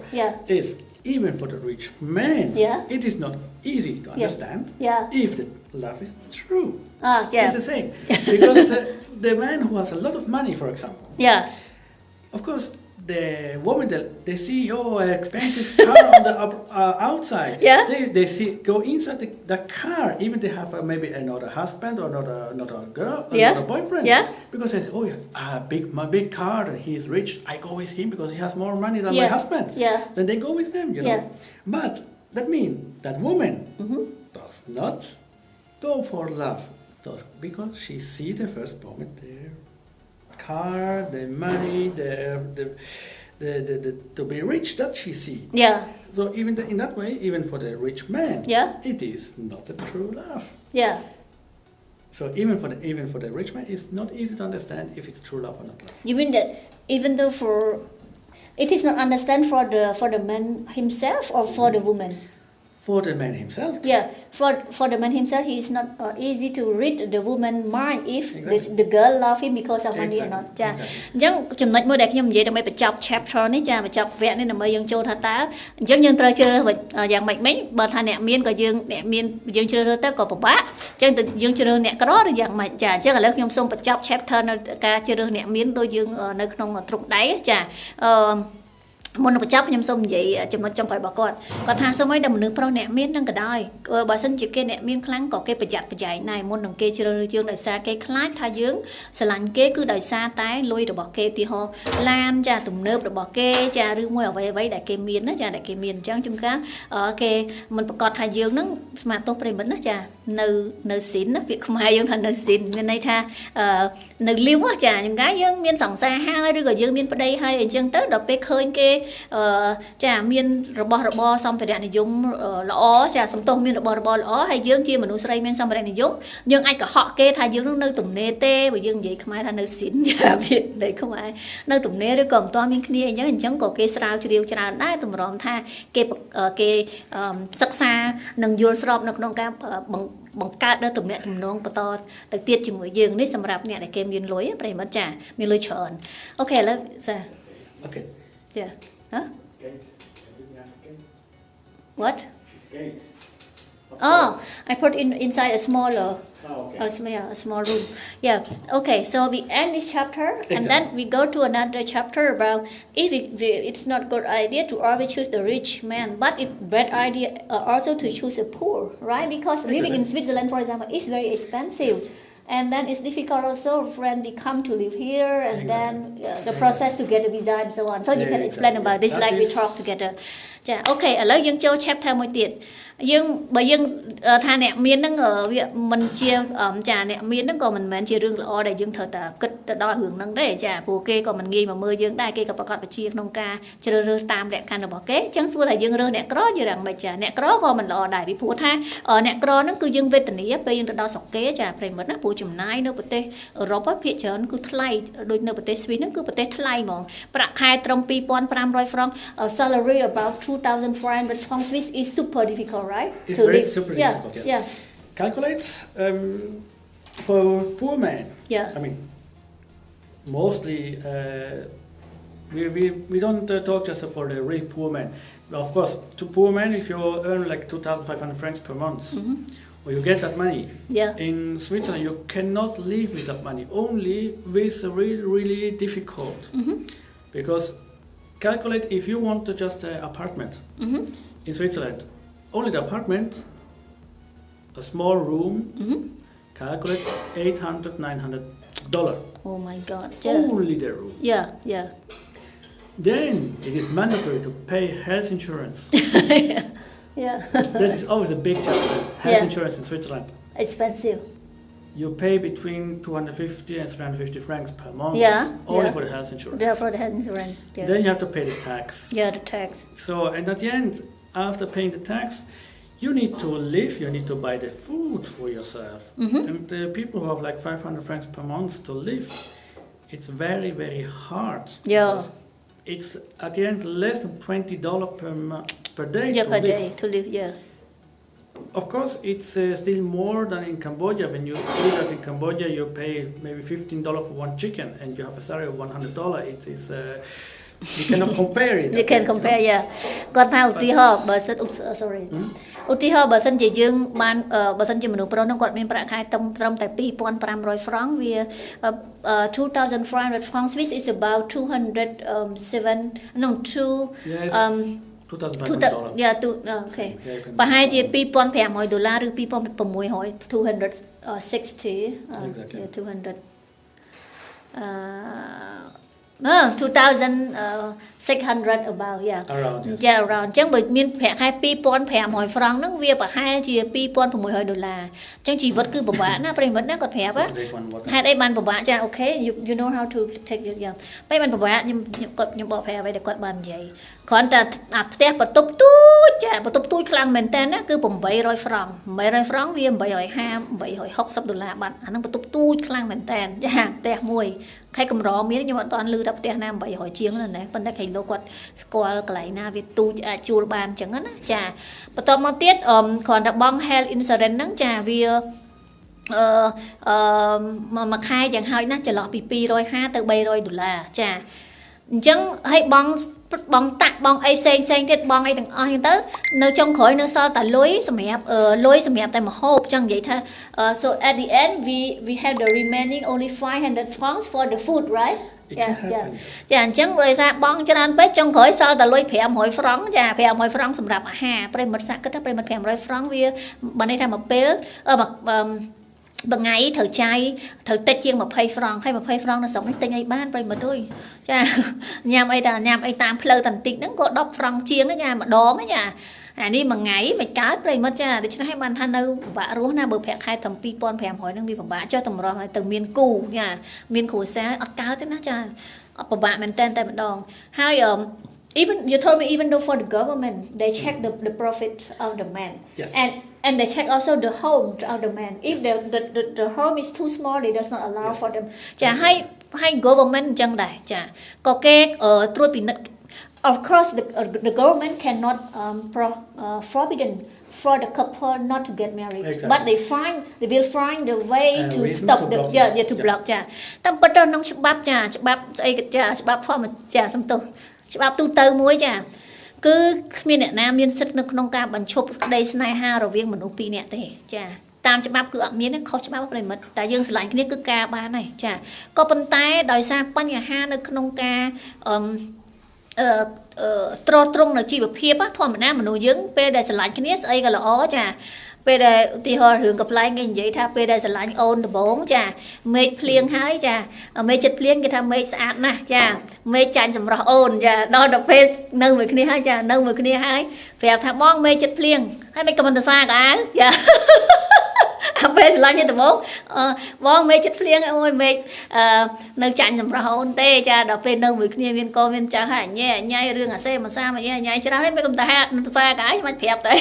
is even for the rich man, it is not easy to understand if the love is true. It's the same because the man who has a lot of money, for example. Of course. The woman they see expensive car on the outside. They see go inside the car. Even they have maybe another husband or another girl, another boyfriend. Because they say, my big car. He's rich. I go with him because he has more money than my husband. Then they go with them. You know. But that means that woman does not go for love. Because she see the first moment there. Car, the money, the to be rich that she see. So even in that way, even for the rich man, it is not a true love. So even for the rich man, it's not easy to understand if it's true love or not love. You mean that even though it is not understand for the man himself or for the woman? For the man himself. Yeah, for the man himself, he is not easy to read the woman mind if Exactly. the girl love him because of money or Exactly. not. ចាអ Exactly.ញ្ចឹងចំណុចមួយដែលខ្ញុំនិយាយដើម្បីបញ្ចប់ chapter នេះចាបញ្ចប់វគ្គនេះដើម្បីយើងចូលថាតើអញ្ចឹងយើងត្រូវជ្រើសរើសយ៉ាងម៉េចមិញបើថាអ្នកមានក៏យើងជ្រើសរើសទៅក៏ពិបាកអញ្ចឹងទៅយើងជ្រើសរើសអ្នកក្រឬយ៉ាងម៉េចចាអញ្ចឹងឥឡូវខ្ញុំសូមបញ្ចប់ chapter នៅការជ្រើសរើសអ្នកមានដូចយើងនៅក្នុងទ្រុងដៃចាមុននឹងបញ្ចប់ខ្ញុំសូមនិយាយចំណុចចុងក្រោយរបស់គាត់ថាសូមឲ្យតែមនុស្សប្រុសអ្នកមាននឹងក៏ដោយបើសិនជាគេអ្នកមានខ្លាំងក៏គេប្រយ័ត្នប្រយែងដែរមុននឹងគេជ្រើសរើសយើងដោយសារគេខ្លាចថាយើងស្រឡាញ់គេគឺដោយសារតែលុយរបស់គេទីហោឡានចាទំនើបរបស់គេចាឬមួយអ្វីដែលគេមានណាចាដែលគេមានអញ្ចឹងជួនកាលគេមិនប្រកាសថាយើងនឹងស្មាតទោសប្រិមិត្តណាចានៅស៊ីនណាពាក្យខ្មែរយើងថានៅស៊ីនមានន័យថានៅលីវចាជួនកាលយើងមានសង្សារហើយឬក៏យើងមានប្តីហើយអញ្ចឹងទៅដល់ពេលឃើញគេចាមានរបស់របរសម្ភារៈនិយមល្អចាសំទោសមានរបស់របរល្អហើយយើងជាមនុស្សស្រីមានសម្ភារៈនិយមយើងអាចកុហកគេថាយើងនៅទំនេរទេបើយើងនិយាយខ្មែរថានៅស៊ីនចាវានៅខ្មែរនៅទំនេរឬក៏មិនទាន់មានគ្នាអញ្ចឹងក៏គេស្រាវជ្រាវច្រើនដែរតម្រាំថាគេសិក្សានិងយល់ស្របនៅក្នុងការបង្កើតនៅទំនាក់ទំនងបន្តទៅទៀតជាមួយយើងនេះសម្រាប់អ្នកដែលគេមានលុយប្រិមិត្តចាមានលុយច្រើនអូខេឥឡូវចា Okay. Yeah. Huh? Gate. Everything has a gate. What? It's gate. Oh, I put inside a smaller, Oh, okay. a small room. Yeah. Okay. So we end this chapter, and then we go to another chapter about if it's not good idea to always choose the rich man, but it's bad idea also to choose a poor, right? Because living in Switzerland, for example, is very expensive. And then it's difficult also when they come to live here, and then the process to get a visa and so on. So you can explain about this, like we talk together. ចា Okay ឥឡូវយើងចូល chapter មួយទៀតយើងបើយើងថាអ្នកមានហ្នឹងវាមិនជាចាអ្នកមានហ្នឹងក៏មិនមែនជារឿងល្អដែលយើងត្រូវតែគិតទៅដល់រឿងហ្នឹងទេចាព្រោះគេក៏មិនងាយមកមើលយើងដែរគេក៏ប្រកាសបជាក្នុងការជ្រើសរើសតាមលក្ខខណ្ឌរបស់គេអញ្ចឹងសួរថាយើងរើសអ្នកក្រយើងយ៉ាងម៉េចចាអ្នកក្រក៏មិនល្អដែរពីព្រោះថាអ្នកក្រហ្នឹងគឺយើងវេទនាពេលយើងទៅដល់ស្រុកគេចាប្រិមិត្តណាព្រោះចំណាយនៅប្រទេសអឺរ៉ុបភាគច្រើនគឺថ្លៃដូចនៅប្រទេសស្វីសហ្នឹងគឺប្រទេសថ្លៃហ្មងប្រាក់ខែត្រឹម 2,500 franc salary about 2,400 francs Swiss is super difficult, right? It's to very live. super Yeah, difficult. yeah. Calculate for poor man. Yeah. I mean, mostly we don't talk just for the really poor man. Of course, to poor man, if you earn like 2,500 francs per month, or you get that money. Yeah. In Switzerland, you cannot live with that money. Only with really difficult. Because calculate if you want to just an apartment in Switzerland. Only the apartment, a small room, calculate $800-900. Oh my God. Yeah. Only the room. Yeah, yeah. Then it is mandatory to pay health insurance. Yeah. That is always a big chapter. Health Yeah. insurance in Switzerland. Expensive. You pay between 250 and 350 francs per month. Yeah, Only yeah. for the health insurance. Yeah, for the health insurance. Yeah. Then you have to pay the tax. Yeah, the tax. So, and at the end, after paying the tax, you need to live, you need to buy the food for yourself. And the people who have like 500 francs per month to live, it's very hard. Yeah. Because it's at the end less than $20 per day Yeah, to per live. day to live. Yeah. Of course, it's still more than in Cambodia. When you see that in Cambodia, you pay maybe $15 for one chicken, and you have a salary of $100. It is you cannot compare it. You can compare. Yeah. គាត់ថាឧទាហរណ៍បើសិន sorry ឧទាហរណ៍បើសិនជាយើងបានបើសិនជាមនុស្សប្រុសនោះគាត់មានប្រាក់ខែត្រឹមតែ 2,500 francs វា 2,400 francs Swiss is about 207 no 2 Yes. $2,500. Yeah, okay. ប្រហែលជា $2,500 ឬ $2,600 260 Exactly. Yeah, 200 2000 600 about yeah Around. yeah around ចឹងបើមានប្រាក់ខែ 2,500 franc ហ្នឹងវាប្រហែលជា $2,600 ចឹងជីវិតគឺពិបាកណាប្រិមិត្តណាគាត់ប្រាប់ហេតុអីបានពិបាកចាអូខេ you know how to take your yeah ពេលបានពិបាកខ្ញុំបកប្រាប់អ្វីដែលគាត់បាននិយាយគ្រាន់តែផ្ទះបន្ទប់ទូចចាបន្ទប់ទូចខ្លាំងមែនតើណាគឺ800 franc 800 franc វា850 $860បាត់អាហ្នឹងបន្ទប់ទូចខ្លាំងមែនតើចាផ្ទះមួយខែកម្រមានខ្ញុំអត់ទាន់ឮថាផ្ទះណា800ជាងណាប៉ុន្តែគេលោកគាត់ស្គាល់កន្លែងណាវាទូចអាចជួលបានអញ្ចឹងណាចាបន្ទាប់មកទៀតគ្រាន់តែបង់ health insurance ហ្នឹងចាវាមួយខែយ៉ាងហោចណាស់ចន្លោះពី250ទៅ$300ចាអញ្ចឹងឲ្យបងតាក់បងអីផ្សេងទៀតបងអីទាំងអស់ហ្នឹងទៅនៅចុងក្រោយនៅសល់តែលុយសម្រាប់តែម្ហូបអញ្ចឹងនិយាយថា so at the end we have the remaining only 500 francs for the food right ចាអញ្ចឹងដោយសារបងច្រើនពេកចុងក្រោយសល់តែលុយ500 francs ចា500 francs សម្រាប់អាហារប្រិមិត្តសាក់គិតថាប្រិមិត្ត500 francs វាបើន័យថាមួយពេលមួយថ្ងៃត្រូវចាយត្រូវតិចជាង20 francs ហើយ20 francs នៅស្រុកនេះទិញអីបានប្រិមិត្តអើយចាញ៉ាំអីតាមផ្លូវតន្តិចហ្នឹងក៏10 francs ជាងចាម្ដងចាអានេះមួយថ្ងៃមិនកើតប្រិមិត្តចាដូច្នេះឲ្យបានថានៅពិបាករស់ណាបើប្រាក់ខែត្រឹម 2,500 ហ្នឹងវាពិបាកចុះតម្រាំឲ្យទៅមានគូចាមានគ្រួសារអត់កើតទេណាចាពិបាកមែនតែម្ដងហើយ even you told me even though for the government they check the profit of the man yes. and they check also the home of the man if the home is too small they does not allow yes. for them ចាឲ្យ government អញ្ចឹងដែរចាក៏គេត្រួតពិនិត្យ of course the government cannot forbidden for the couple not to get married exactly. but they will find the way to stop the to block ចាតាមពិតទៅក្នុងច្បាប់ចាច្បាប់ស្អីចាច្បាប់ធម្មចាសំទោសច្បាប់ទូទៅមួយចាគឺគ្មានអ្នកណាមានសិទ្ធិនៅក្នុងការបញ្ឈប់ក្តីស្នេហារវាងមនុស្សពីរនាក់ទេចាតាមច្បាប់គឺអត់មានខុសច្បាប់ប្រិមិត្តតែយើងស្រឡាញ់គ្នាគឺការបានហើយចាក៏ប៉ុន្តែដោយសារបញ្ហានៅក្នុងការត្រត្រង់នៅជីវភាពធម្មតាមនុស្សយើងពេលដែលស្រឡាញ់គ្នាស្អីក៏ល្អចាពេលដែលឧទាហរណ៍រឿងកំ pl ែងគេនិយាយថាពេលដែលស្រឡាញ់អូនដំបងចាមេឃភ្លៀងហើយចាមេឃចិត្តភ្លៀងគេថាមេឃស្អាតណាស់ចាមេឃចាញ់សម្រស់អូនចាដល់ទៅពេលនៅមួយគ្នាហើយចានៅមួយគ្នាហើយប្រាប់ថាបងមេឃចិត្តភ្លៀងហើយមិនក៏មិនទៅសារកៅចាពេលស្រឡាញ់នេះដំបងបងមេឃចិត្តភ្លៀងអូយមេឃនៅចាញ់សម្រស់អូនទេចាដល់ពេលនៅមួយគ្នាមានកូនមានចៅហើយញ៉ៃរឿងអាសេមិនសាមកញ៉ៃច្រើនហើយមិនកំតាទៅសារកៅមិនប្រាប់ទៅ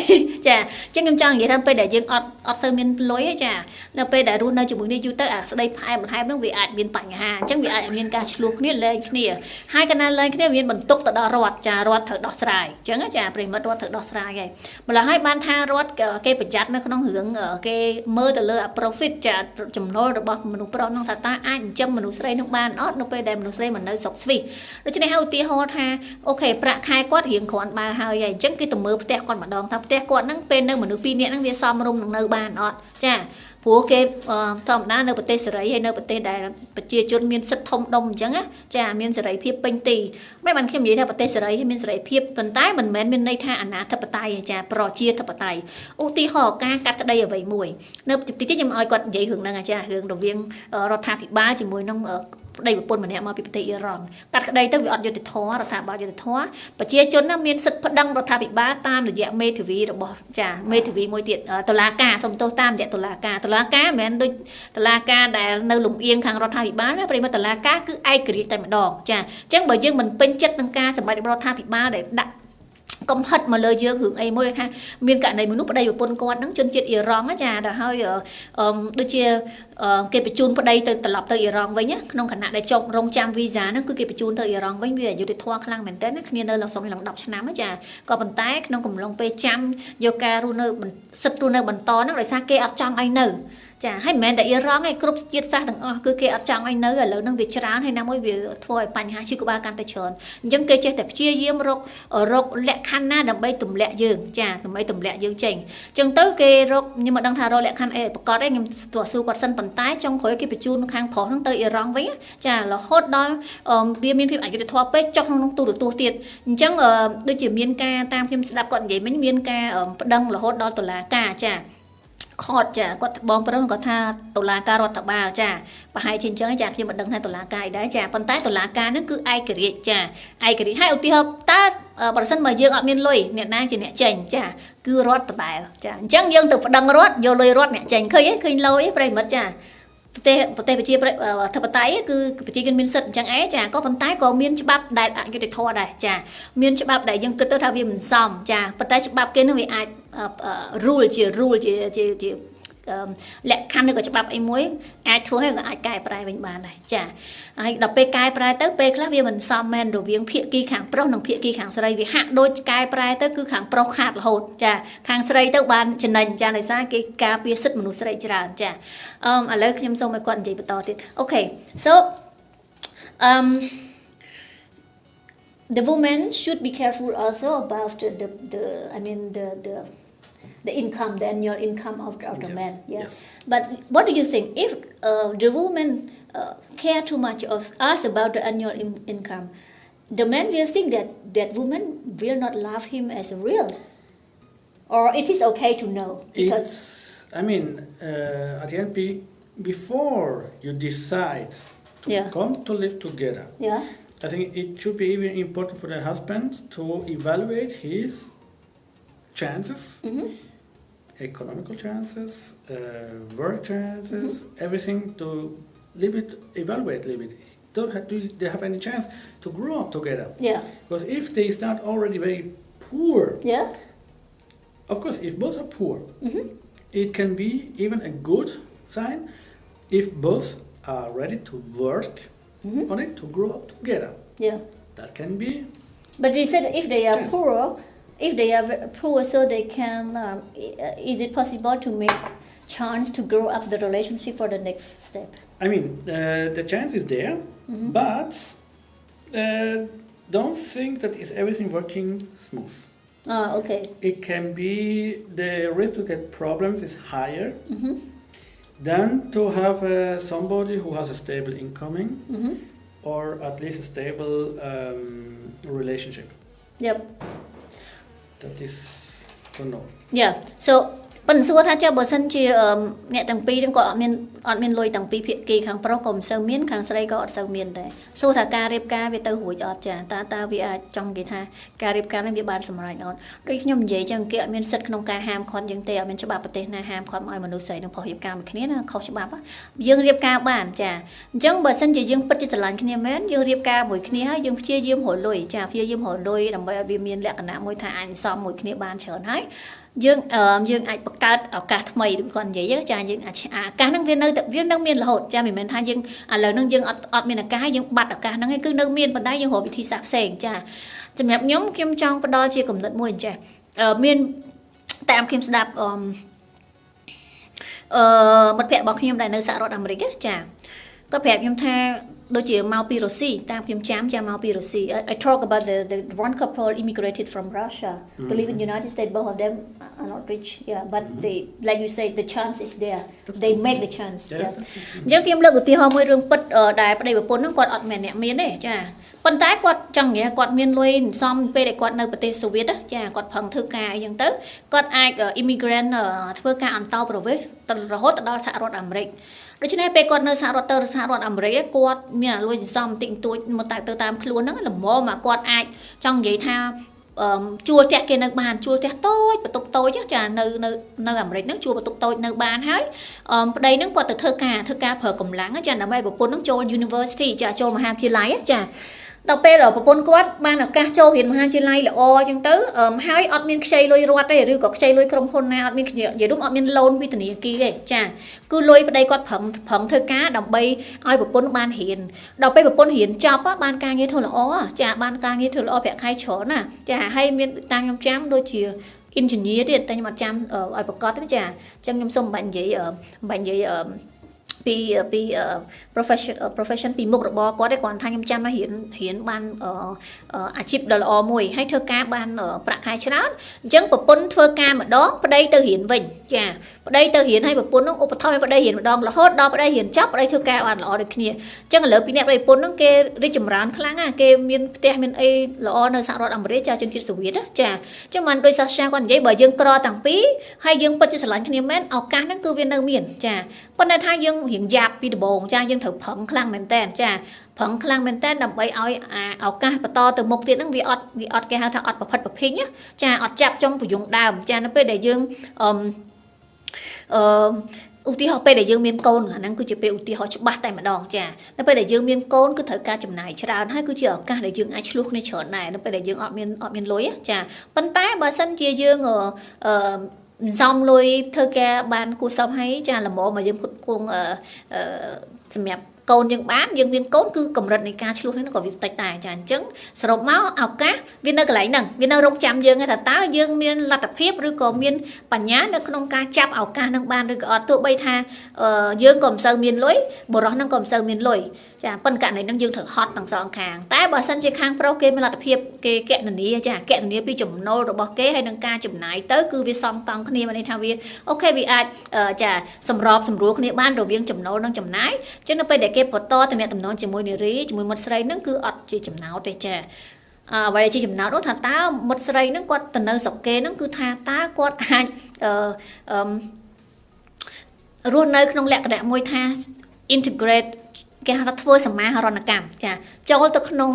ចាអញ្ចឹងខ្ញុំចង់និយាយថាពេលដែលយើងអត់សូវមានលុយទេចានៅពេលដែលរស់នៅជាមួយនេះយូរទៅអាស្ដីផ្អែមបន្ថែមហ្នឹងវាអាចមានបញ្ហាអញ្ចឹងវាអាចមានការឆ្លោះគ្នាលែងគ្នាហើយកាលណាលែងគ្នាមានបន្ទុកទៅដល់រដ្ឋចារដ្ឋត្រូវដោះស្រាយអញ្ចឹងចាប្រិមិត្តរដ្ឋត្រូវដោះស្រាយហើយម្ល៉េះហើយបានថារដ្ឋគេប្រយ័ត្ននៅក្នុងរឿងគេមើលទៅលើ profit ចាចំណូលរបស់មនុស្សប្រុសហ្នឹងថាតើអាចចិញ្ចឹមមនុស្សស្រីនឹងបានអត់នៅពេលដែលមនុស្សស្រីមិននៅស្រុកស្វីសដូច្នេះហើយឧទាហរណ៍ថាអូខេប្រាក់ខែគាត់រៀងគ្រាន់បើហើយអញ្ចឹងគេទៅមើលផ្ទះគាត់ម្ដងថាផ្ទះគាត់ហ្នឹងពេលនៅមនុស្សពីរនាក់ហ្នឹងវាសមរម្យនឹងនៅបានអត់ចាព្រោះគេធម្មតានៅប្រទេសសេរីហើយនៅប្រទេសដែលប្រជាជនមានសិទ្ធិធំដុំអញ្ចឹងចាមានសេរីភាពពេញទីមិនបានខ្ញុំនិយាយថាប្រទេសសេរីហើយមានសេរីភាពប៉ុន្តែមិនមែនមានន័យថាអាណាធិបតេយ្យចាប្រជាធិបតេយ្យឧទាហរណ៍ការកាត់ក្តីអ្វីមួយនៅទីទីខ្ញុំឲ្យគាត់និយាយរឿងហ្នឹងចារឿងរវាងរដ្ឋាភិបាលជាមួយនឹងប្តីប្រពន្ធម្នាក់មកពីប្រទេសអ៊ីរ៉ង់កាត់ក្តីទៅវាអត់យុត្តិធម៌រដ្ឋាភិបាលយុត្តិធម៌ប្រជាជនណាមានសិទ្ធិប្តឹងរដ្ឋាភិបាលតាមរយៈមេធាវីរបស់ចាមេធាវីមួយទៀតតុលាការសុំទោសតាមរយៈតុលាការមិនមែនដូចតុលាការដែលនៅលំអៀងខាងរដ្ឋាភិបាលណាប្រិមត្តតុលាការគឺឯករាជ្យតែម្ដងចាអញ្ចឹងបើយើងមិនពេញចិត្តនឹងការសម្រេចរបស់រដ្ឋាភិបាលដែលដាក់កំហិតមកលើយើងរឿងអីមួយថាមានករណីមនុស្សប្តីប្រពន្ធគាត់ហ្នឹងជនជាតិអ៊ីរ៉ង់ចាដល់ហើយដូចជាគេបញ្ជូនប្តីទៅត្រឡប់ទៅអ៊ីរ៉ង់វិញក្នុងគណៈដែលចុងរងចាំវីសាហ្នឹងគឺគេបញ្ជូនទៅអ៊ីរ៉ង់វិញវាអយុត្តិធម៌ខ្លាំងមែនទែនណាគ្នានៅក្នុងឡើង10ឆ្នាំចាក៏ប៉ុន្តែក្នុងកំឡុងពេលចាំយកការរស់នៅសិទ្ធិរស់នៅបន្តហ្នឹងដោយសារគេអត់ចង់ឲ្យនៅចាហើយមិនមែនតែអ៊ីរ៉ង់ឯងគ្រប់ជាតិសាសន៍ទាំងអស់គឺគេអត់ចង់ឲ្យនៅឥឡូវហ្នឹងវាច្រើនហើយណាមួយវាធ្វើឲ្យបញ្ហាឈឺក្បាលកាន់តែច្រើនអញ្ចឹងគេចេះតែព្យាយាមរកលក្ខខណ្ឌណាដើម្បីទម្លាក់យើងចាដើម្បីទម្លាក់យើងចេញអញ្ចឹងទៅគេរកខ្ញុំមិនដឹងថារកលក្ខខណ្ឌអីប្រកបទេខ្ញុំទស្សន៍សួរគាត់សិនប៉ុន្តែចុងក្រោយគេបញ្ជូនខាងប្រុសហ្នឹងទៅអ៊ីរ៉ង់វិញចារហូតដល់វាមានភាពអយុត្តិធម៌ពេកចុះក្នុងទូរទស្សន៍ទៀតអញ្ចឹងដូចជាមានការតាមខ្ញុំស្ដាប់គាត់និយាយមិញមានការប្តឹងរហូតដល់តុលាការចា ខតចាគាត់បងប្រុសគាត់ថាតុលាការរដ្ឋបាលចាប្រហែលជាអញ្ចឹងចាខ្ញុំមិនដឹងថាតុលាការអីដែរចាប៉ុន្តែតុលាការហ្នឹងគឺឯករាជ្យចាឯករាជ្យហើយឧទាហរណ៍តើប្រសិនបើយើងអត់មានលុយអ្នកណាជាអ្នកចេញចាគឺរដ្ឋដដែលចាអញ្ចឹងយើងទៅប្តឹងរដ្ឋយកលុយរដ្ឋអ្នកចេញឃើញឃើញលុយប្រិមិត្តចាប្រទេសប្រជាធិបតេយ្យគឺប្រជាជនមានសិទ្ធិអញ្ចឹងចាក៏ប៉ុន្តែក៏មានច្បាប់ដែលអយុត្តិធម៌ដែរចាមានច្បាប់ដែលយើងគិតទៅថាវាមិនសមចាប៉ុន្តែច្បាប់គេនឹងវាអាច rule ជាលក្ខខណ្ឌឬក៏ច្បាប់អីមួយអាចធ្វើឲ្យក៏អាចកែប្រែវិញបានដែរចាហើយដល់ពេលកែប្រែទៅពេលខ្លះវាមិនសមមែនរវាងភាគីខាងប្រុសនិងភាគីខាងស្រីវាហាក់ដូចកែប្រែទៅគឺខាងប្រុសខាតរហូតចាខាងស្រីទៅបានចំណេញចាដោយសារគេការពារសិទ្ធិមនុស្សស្រីច្រើនចាឥឡូវខ្ញុំសូមឲ្យគាត់និយាយបន្តទៀតអូខេ so the woman should be careful also about the income, the annual income of the man. Yes. But what do you think? If the woman care too much of us about the annual income, the man will think that woman will not love him as real, or it is okay to know because. At the end, before you decide to come to live together, I think it should be even important for the husband to evaluate his chances. Economical chances, work chances, everything to evaluate a little bit. Do they have any chance to grow up together? Yeah. Because if they start already very poor, of course, if both are poor, it can be even a good sign if both are ready to work on it to grow up together. Yeah. That can be. But you said if they are poor. If they are poor, so they can, is it possible to make chance to grow up the relationship for the next step? The chance is there, but don't think that is everything working smooth. Okay. It can be the risk to get problems is higher than to have somebody who has a stable incoming or at least a stable relationship. Yep. That is to know. Yeah. So ប៉ុន្តែសួរថាចុះបើសិនជាអ្នកទាំងពីរហ្នឹងក៏អត់មានលុយទាំងពីរភាគីខាងប្រុសក៏មិនសូវមានខាងស្រីក៏អត់សូវមានដែរសួរថាការរៀបការវាទៅរួចអត់ចាតើវាអាចចង់និយាយថាការរៀបការហ្នឹងវាបានសម្រេចអត់ដូចខ្ញុំនិយាយចឹងគេអត់មានសិទ្ធិក្នុងការហាមឃាត់យើងទេអត់មានច្បាប់ប្រទេសណាហាមឃាត់ឲ្យមនុស្សស្រីនឹងប្រុសរៀបការមួយគ្នាណាខុសច្បាប់យើងរៀបការបានចាអញ្ចឹងបើសិនជាយើងពិតជាស្រឡាញ់គ្នាមែនយើងរៀបការមួយគ្នាហើយយើងព្យាយាមរកលុយចាព្យាយាមរកលុយដើម្បីឲ្យវាមានលក្ខណៈមួយថាអាចសំមួយគ្នាបានច្រើនហើយយើងអាចបង្កើតឱកាសថ្មីឬគាត់និយាយចាយើងអាចឱកាសហ្នឹងវានៅមានរហូតចាមិនមែនថាយើងឥឡូវហ្នឹងយើងអត់មានឱកាសយើងបាត់ឱកាសហ្នឹងឯងគឺនៅមានប៉ុន្តែយើងរកវិធីសាស្ត្រផ្សេងចាសម្រាប់ខ្ញុំចង់ផ្ដល់ជាគំនិតមួយអញ្ចេះមានតាមខ្ញុំស្ដាប់មិត្តភក្តិរបស់ខ្ញុំដែលនៅសហរដ្ឋអាមេរិកចាគាត់ប្រាប់ខ្ញុំថាដូចជាមកពីរុស្ស៊ីតាមខ្ញុំចាំមកពីរុស្ស៊ី I talk about the one couple immigrated from Russia to live in the United States. Both of them are not rich, but they, like you say, the chance is there. They make the chance. អញ្ចឹងខ្ញុំលើកឧទាហរណ៍មួយរឿងពិតដែលប្តីប្រពន្ធហ្នឹងគាត់អត់មែនអ្នកមានទេចាប៉ុន្តែគាត់ចង់និយាយគាត់មានលុយសំពេលដែលគាត់នៅប្រទេសសូវៀតចាគាត់ផឹងធ្វើការអីចឹងទៅគាត់អាច immigrant ធ្វើការអន្តោប្រវេសន៍រហូតដល់សហរដ្ឋអាមេរិកដូច្នេះពេលគាត់នៅសហរដ្ឋអាមេរិកគាត់មានលុយសន្សំបន្តិចបន្តួចមកទៅតាមខ្លួនហ្នឹងល្មមមកគាត់អាចចង់និយាយថាជួលផ្ទះគេនៅបានជួលផ្ទះតូចបន្ទប់តូចចានៅអាមេរិកហ្នឹងជួលបន្ទប់តូចនៅបានហើយប្តីហ្នឹងគាត់ទៅធ្វើការប្រើកម្លាំងចាដើម្បីប្រពន្ធហ្នឹងចូល University ចាចូលមហាវិទ្យាល័យចាដល់ពេលប្រពន្ធគាត់បានឱកាសចូលរៀនមហាវិទ្យាល័យល្អអញ្ចឹងទៅហើយអត់មានខ្ចីលុយរដ្ឋទេឬក៏ខ្ចីលុយក្រុមហ៊ុនណាអត់មាននិយាយរួមអត់មាន loan ពីធនាគារទេចាគឺលុយប្តីគាត់ប្រឹងធ្វើការដើម្បីឲ្យប្រពន្ធបានរៀនដល់ពេលប្រពន្ធរៀនចប់បានការងារធ្វើល្អចាបានការងារធ្វើល្អប្រាក់ខែច្រើនណាចាហើយមានតាមខ្ញុំចាំដូចជា engineer ទៀតតែខ្ញុំអត់ចាំឲ្យប្រកាសទេចាអញ្ចឹងខ្ញុំសូមបាញ់និយាយ ពី profession ពីមុខរបរគាត់ទេគាត់ថាខ្ញុំចាំថារៀនបានអាជីពដ៏ល្អមួយហើយធ្វើការបានប្រាក់ខែច្រើនអញ្ចឹងប្រពន្ធធ្វើការម្ដងប្តីទៅរៀនវិញចាប្តីទៅរៀនហើយប្រពន្ធនោះឧបត្ថម្ភឲ្យប្តីរៀនម្ដងរហូតដល់ប្តីរៀនចប់ប្តីធ្វើការបានល្អដូចគ្នាអញ្ចឹងឥឡូវពីអ្នកប្តីប្រពន្ធនោះគេរីកចម្រើនខ្លាំងណាស់គេមានផ្ទះមានអីល្អនៅសហរដ្ឋអាមេរិកចាជនជាតិសូវៀតចាអញ្ចឹងបានដោយសាស្ត្រាចារ្យគាត់និយាយបើយើងក្រទាំងពីរហើយយើងពិតជាស្រឡាញ់គ្នាមែនឱកាសហ្នឹងគឺវានៅមានចាប៉ុន្តែថាយើងរៀងយ៉ាប់ពីដំបូងចាយើងត្រូវប្រឹងខ្លាំងមែនតើចាប្រឹងខ្លាំងមែនតើដើម្បីឲ្យឱកាសបន្តទៅមុខទៀតហ្នឹងវាអត់គេហៅថាអត់ប្រផិតប្រភិញចាអត់ចាប់ចុងប្រយុងដើមចានៅពេលដែលយើងឧទាហរណ៍ពេលដែលយើងមានកូនអាហ្នឹងគឺជាពេលឧទាហរណ៍ច្បាស់តែម្ដងចានៅពេលដែលយើងមានកូនគឺត្រូវការចំណាយច្រើនហើយគឺជាឱកាសដែលយើងអាចឆ្លោះគ្នាច្រើនដែរនៅពេលដែលយើងអត់មានលុយចាប៉ុន្តែបើសិនជាយើងសំលុយធ្វើការបានគួរសមហើយចាល្មមមកយើងគង់សម្រាប់កូនយើងបានយើងមានកូនគឺកម្រិតនៃការឆ្លោះនេះក៏វាតិចដែរចាអញ្ចឹងសរុបមកឱកាសវានៅកន្លែងហ្នឹងវានៅរងចាំយើងថាតើយើងមានលទ្ធភាពឬក៏មានបញ្ញានៅក្នុងការចាប់ឱកាសហ្នឹងបានឬក៏អត់ទោះបីថាយើងក៏មិនសូវមានលុយបុរសហ្នឹងក៏មិនសូវមានលុយចាប៉ុន្តែករណីហ្នឹងយើងត្រូវហត់ទាំងសងខាងតែបើសិនជាខាងប្រុសគេមានលទ្ធភាពគេកណនីចាកណនីពីចំណូលរបស់គេហើយនឹងការចំណាយទៅគឺវាសមតង់គ្នាមានន័យថាវាអូខេវាអាចចាសម្របសម្រួលគ្នាបានរវាងចំណូលនិងចំណាយអញ្ចឹងនៅពេលដែលគេបន្តតំណែងជាមួយនារីជាមួយមិត្តស្រីហ្នឹងគឺអត់ជាចំណោទទេចាអ្វីដែលជាចំណោទនោះថាតើមិត្តស្រីហ្នឹងគាត់ទៅនៅស្រុកគេហ្នឹងគឺថាតើគាត់អាចរស់នៅក្នុងលក្ខណៈមួយថា integrate គេហៅថាធ្វើសមាហរណកម្មចាចូលទៅក្នុង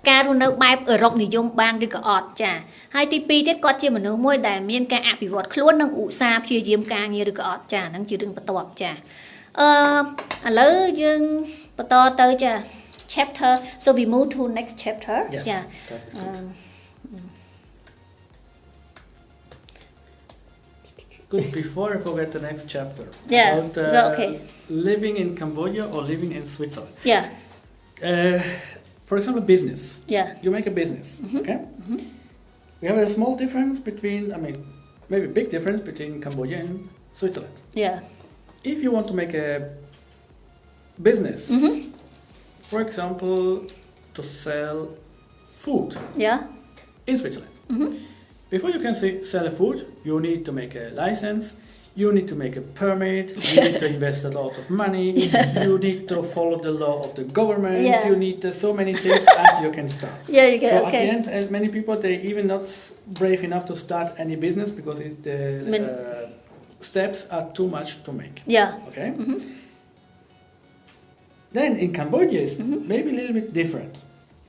ការរស់នៅបែបអឺរ៉ុបនិយមបានឬក៏អត់ចាហើយទី2ទៀតគាត់ជាមនុស្សមួយដែលមានការអភិវឌ្ឍខ្លួននិងឧស្សាហ៍ព្យាយាមការងារឬក៏អត់ចាហ្នឹងជារឿងបន្ទាប់ចាឥឡូវយើងបន្តទៅចា chapter so we move to next chapter ចា Good. Before I forget the next chapter about okay. living in Cambodia or living in Switzerland. Yeah. For example, business. Yeah. You make a business, okay? We have a small difference between, maybe a big difference between Cambodia and Switzerland. Yeah. If you want to make a business, for example, to sell food in Switzerland. Before you can sell a food, you need to make a license, you need to make a permit, you need to invest a lot of money, you need to follow the law of the government, you need so many things until you can start. So at the end, many people, they even not brave enough to start any business because the steps are too much to make. Okay? Then in Cambodia, it's maybe a little bit different.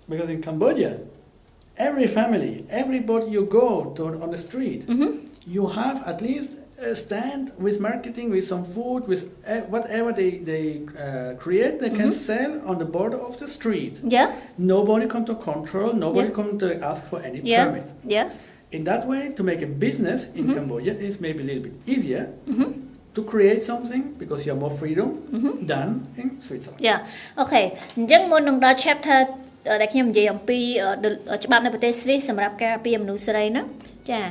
Because in Cambodia, every family, everybody you go to on the street, you have at least a stand with marketing, with some food, with whatever they create, they can sell on the border of the street. Nobody come to control, nobody come to ask for any permit. In that way, to make a business in Cambodia is maybe a little bit easier to create something because you have more freedom than in Switzerland. Okay. អញ្ចឹងមុននឹងដល់ chapter ដែលខ្ញុំនិយាយអំពីច្បាប់នៅប្រទេសស្វីសសម្រាប់ការពារមនុស្សស្រីហ្នឹងចា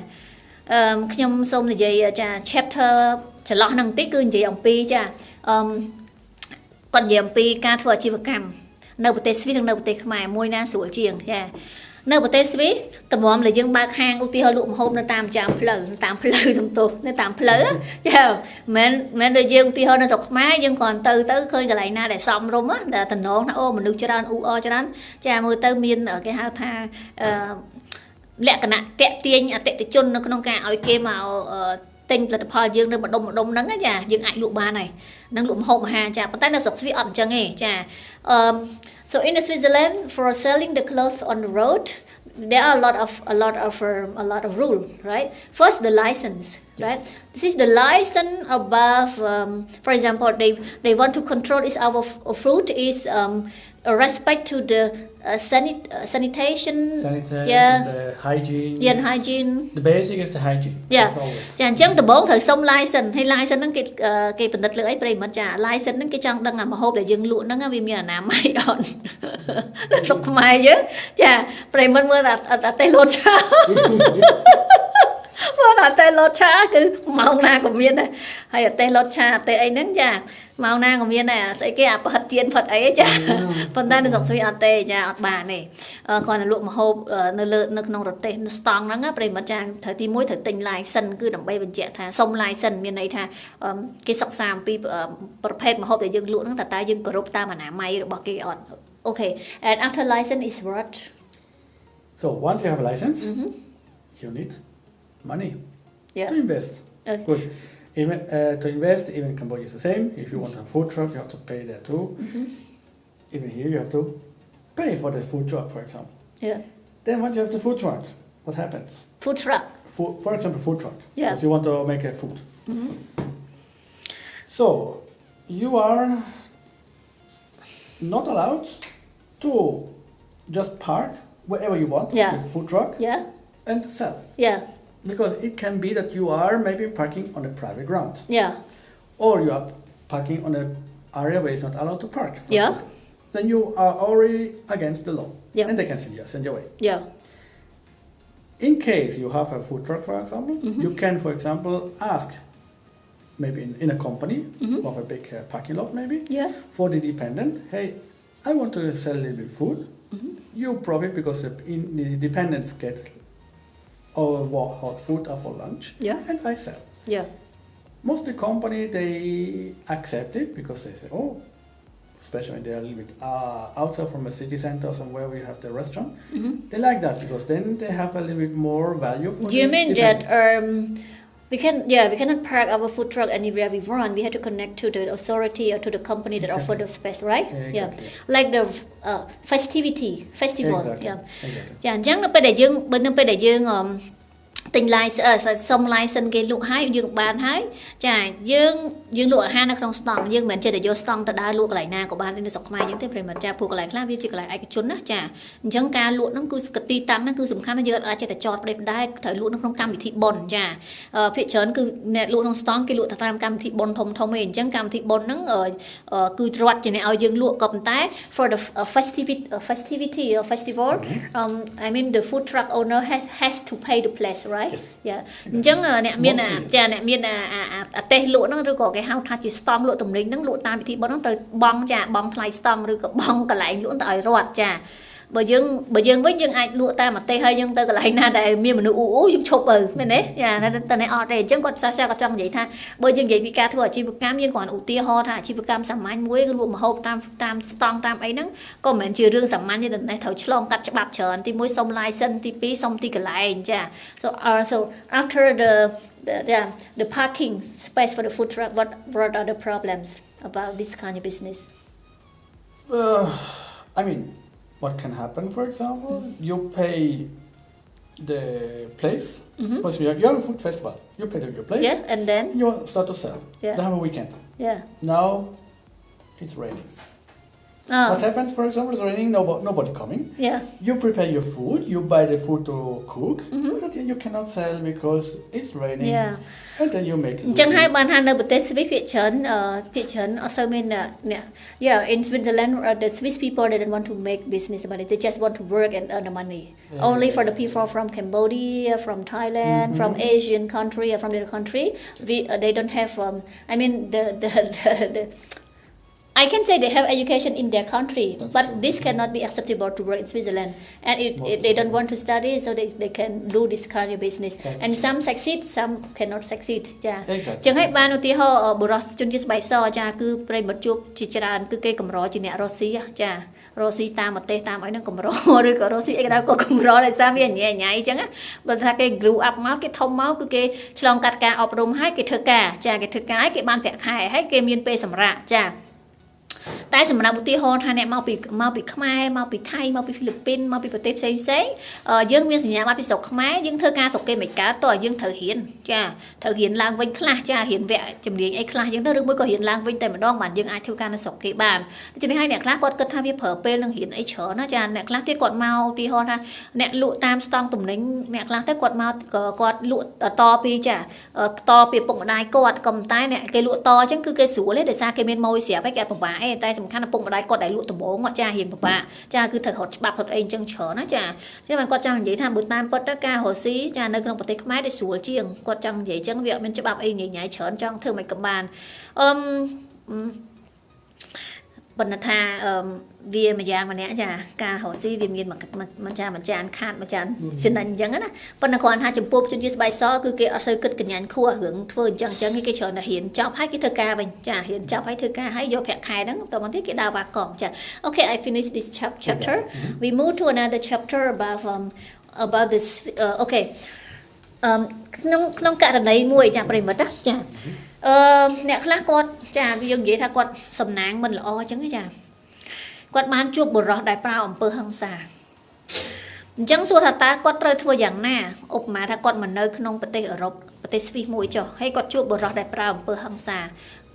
ខ្ញុំសូមនិយាយចា chapter ចន្លោះហ្នឹងបន្តិចគឺនិយាយអំពីចាគាត់និយាយអំពីការធ្វើអាជីវកម្មនៅប្រទេសស្វីសនិងនៅប្រទេសខ្មែរមួយណាស្រួលជាងចានៅប្រទេសស្វីសតម្រាំដែលយើងបើកហាងឧទាហរណ៍លក់ម្ហូបនៅតាមចាំផ្លូវតាមផ្លូវសំទោសនៅតាមផ្លូវចាមិនដូចយើងឧទាហរណ៍នៅស្រុកខ្មែរយើងគ្រាន់ទៅឃើញកន្លែងណាដែលសមរម្យដែលតំណងថាអូមនុស្សច្រើនអ៊ូអរច្រើនចាមើលទៅមានគេហៅថាលក្ខណៈតាក់ទាញអតិថិជននៅក្នុងការឲ្យគេមកទិញផលិតផលយើងនៅម្ដុំហ្នឹងចាយើងអាចលក់បានហើយនឹងលក់ម្ហូបអាហារចាប៉ុន្តែនៅស្រុកស្វីសអត់អញ្ចឹងទេចា So in Switzerland for selling the clothes on the road there are a lot of rules, right? First the license, right? This is the license above for example they want to control is our fruit is respect to the sanitation, the hygiene. And hygiene. The basic is the hygiene. ចាអញ្ចឹងដំបូងត្រូវសុំ license ហើយ license ហ្នឹងគេបណ្ឌិតលើអីប្រិមត្តចា license ហ្នឹងគេចង់ដឹងអាម្ហូបដែលយើងលក់ហ្នឹងវាមានអនាម័យអត់ស្រុកខ្មែរយើងចាប្រិមត្តមើលតែតេះលូតចោល Mà là tê lót cha cứ màu na của miên này hay là tê lót cha tê ấy nén cha màu na của miên này sẽ cái à Phật chiên Phật ấy cha phần ta được dòng suy tê cha bà này còn là luộc mà hộp nơi lợn nơi nông rột tê nó stong lắm á bây giờ cha thời tí muối thời tình lại sân cứ đầm bay bên trẻ thà sông lại sân miền này thà cái sọc sàm piประเภท mà hộp để dừng lụa nó ta dừng cột ta mà nã may được bỏ cái on okay and after license is what So once you have a license, you need money to invest. Good. Even to invest, even Cambodia is the same. If you want a food truck, you have to pay there too. Even here, you have to pay for the food truck, for example. Yeah. Then once you have the food truck, what happens? Food truck. For example, food truck. Yeah. If you want to make a food. So you are not allowed to just park wherever you want with food truck and sell. Yeah. Because it can be that you are maybe parking on a private ground. Yeah. Or you are parking on an area where it's not allowed to park. Yeah. Then you are already against the law. Yeah. And they can send you away. Yeah. In case you have a food truck, for example, you can, for example, ask maybe in a company of a big parking lot maybe for the dependent, hey, I want to sell a little bit food. You profit because the dependents get hot food for lunch, and I sell. Yeah. Most of the company, they accept it because they say, oh, especially when they are a little bit outside from a city center or somewhere where you have the restaurant, they like that because then they have a little bit more value for you mean that we cannot park our food truck anywhere we want. We have to connect to the authority or to the company that offer the space, right? Exactly. Like the festival. Exactly. Dạ, chẳng nó phải để dương bên nó phải để dương tình lại xong lại sân cái lụa hai dương bàn hai chả dương lụa hai nó không stong dương mình chơi để vô stong ta đã lụa lại na của bàn nên sọc mai những thế mà cha phụ lại khác chỉ lại ai cái chốn á chả chẳng ca lụa nó cứ ti tăng nó cứ sủng khăn nó giờ ai chơi để chọt đâyได้thời lụa nó không cam bị thị bồn chả phía chớn cứ lụa nó stong cái lụa ta tam cam thị bồn thông mình chẳng cam thị bồn nó cứ rót chỉ này ao dương lụa cầm tay for the festivity or festival I mean the food truck owner has to pay the place right. Yeah. Chẳng nè miên nè miên tê lụa nó rồi có cái hao tha chỉ stong lụa tầm lính nó lụa tam bị thị bón nó tới bong fly stong rồi có bong cả lại lụa tới rót chà bởi dương với dương ai lụa ta mà tê hơi dương tới cả lại na để miên mà nó dương chụp bên đấy nên ta này ở đây chẳng còn sao có trong vậy tha bởi dương vậy bị cá thua chỉ bị cam dương còn ưu tia ho tha chỉ bị cam sắm mái muối lụa mà hộp tam stong tam ấy nắng còn mình chỉ riêng sắm mái như này thầu chlong cắt chập chờn thì muối sông lai sân thì pi sông thì cả lại chà so after the parking space for the food truck what are the problems about this kind of business? I mean, what can happen, for example, you pay the place. First, you have a food festival. You pay your place. Yes, and then you start to sell. Yeah. They have a weekend. Yeah. Now it's raining. What happens, for example, it's raining, nobody coming. Yeah. You prepare your food, you buy the food to cook, but then you cannot sell because it's raining. Yeah. And then you make it. Chẳng hai bạn hàng ở Swiss phía trấn also mean in Switzerland the Swiss people they don't want to make business about it. They just want to work and earn the money. Only for the people from Cambodia, from Thailand, from Asian country, or from the country, they don't have. I mean the I can say they have education in their country, but this cannot be acceptable to work in Switzerland. And if they don't want to study, so they can do this kind of business. And some succeed, some cannot succeed. Chẳng hạn bạn đầu tiên họ bờ rò chân cái bài so cha cứ pray một chút chỉ tràn cứ cây cầm rò chỉ nè Rossi cha Rossi tam một tê tam ấy nó cầm rò rồi có Rossi cái đó có cầm rò lại sao vậy nhẹ nhảy chẳng á. Bây giờ cái grew up máu cái thông máu cứ cái chlong cắt ca ọp rôm hai cái thơ ca cha cái thơ cái ban vẹn khai hay cái miên pe sầm rạ cha. តែសម្រាប់ឧទាហរណ៍ថាអ្នកមកពីខ្មែរមកពីថៃមកពីហ្វីលីពីនមកពីប្រទេសផ្សេងយើងមានសញ្ញាបត្រពីស្រុកខ្មែរយើងធ្វើការស្រុកគេមិនកើតតើយើងត្រូវរៀនចាត្រូវរៀនឡើងវិញខ្លះចារៀនវគ្គជំនាញអីខ្លះយើងទៅឬមួយក៏រៀនឡើងវិញតែម្ដងបានយើងអាចធ្វើការនៅស្រុកគេបានដូច្នេះហើយអ្នកខ្លះគាត់គិតថាវាប្រើពេលនឹងរៀនអីច្រើនណាចាអ្នកខ្លះទៀតគាត់មកឧទាហរណ៍ថាអ្នកលក់តាមស្តង់ទំនិញអ្នកខ្លះទៅគាត់មកគាត់លក់តពីចាតពីពុកម្ដាយគាត់ក៏តែអ្នកគេលក់តអញ្ចឹងគឺគេស្រួលទេដោយសារគេមានម៉ួយស្រាប់ហើយគេអត់ពិបាកទេតែ សំខាន់ឪពុកម្ដាយគាត់ដែលលក់ដំបងចារៀងពិបាកចាគឺត្រូវរត់ច្បាប់រត់អីអញ្ចឹងច្រើនណាចាចឹងបានគាត់ចង់និយាយថាបើតាមពិតទៅការរស់ស៊ីចានៅក្នុងប្រទេសខ្មែរដែលស្រួលជាងគាត់ចង់និយាយអញ្ចឹងវាអត់មានច្បាប់អីញ៉ៃច្រើនចង់ធ្វើមិនក៏បានបណ្ណថាវាមួយយ៉ាងម្នាក់ចាការរស់ស៊ីវាមានមួយចានខាតមួយចានចំណេញអញ្ចឹងណាប៉ុន្តែគ្រាន់ថាចំពោះជនជាតិស្បែកសគឺគេអត់សូវគិតកញ្ញាញ់ខួររឿងធ្វើអញ្ចឹងគេច្រើនតែហ៊ានចប់ហើយគេធ្វើការវិញចាហ៊ានចប់ហើយធ្វើការហើយយកប្រាក់ខែហ្នឹងតមកទៀតគេដើរវ៉ាកងចា Okay I finish this chapter we move to another chapter about this okay ក្នុងករណីមួយចាប្រិមិត្តចាអ្នកខ្លះគាត់ចាយើងនិយាយថាគាត់សំណាងមិនល្អអញ្ចឹងចាគាត់បានជួបបុរសដែលប្រើអំពើហិង្សាអញ្ចឹងសួរថាតើគាត់ត្រូវធ្វើយ៉ាងណាឧបមាថាគាត់មកនៅក្នុងប្រទេសអឺរ៉ុបប្រទេសស្វីសមួយចុះហើយគាត់ជួបបុរសដែលប្រើអំពើហិង្សា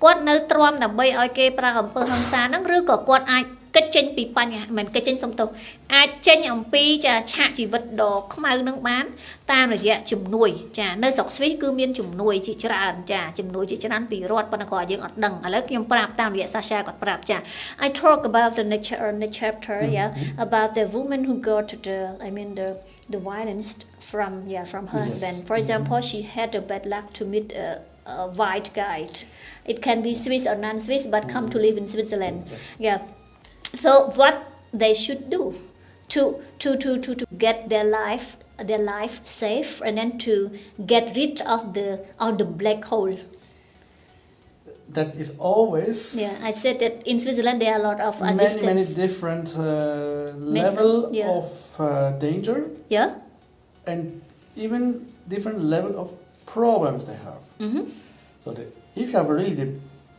គាត់នៅទ្រាំដើម្បីឲ្យគេប្រើអំពើហិង្សាហ្នឹងឬក៏គាត់អាចកិច្ចចេញពីបញ្ហាមិនកិច្ចចេញសំទោសអាចចេញអំពីចាឆាកជីវិតដ៏ខ្មៅនឹងបានតាមរយៈជំនួយចានៅស្រុកស្វីសគឺមានជំនួយជាច្រើនចាជំនួយជាច្រើនពីរដ្ឋប៉ុន្តែគាត់យើងអត់ដឹងឥឡូវខ្ញុំប្រាប់តាមរយៈសាសាគាត់ប្រាប់ចា I talk about the next chapter about the woman who got the violence from her husband for example she had the bad luck to meet a white guy it can be Swiss or non-Swiss but come to live in Switzerland so what they should do to get their life safe and then to get rid of the black hole. That is always. I said that in Switzerland there are a lot of assistance. Many different level of danger. Yeah. And even different level of problems they have. So if you have really the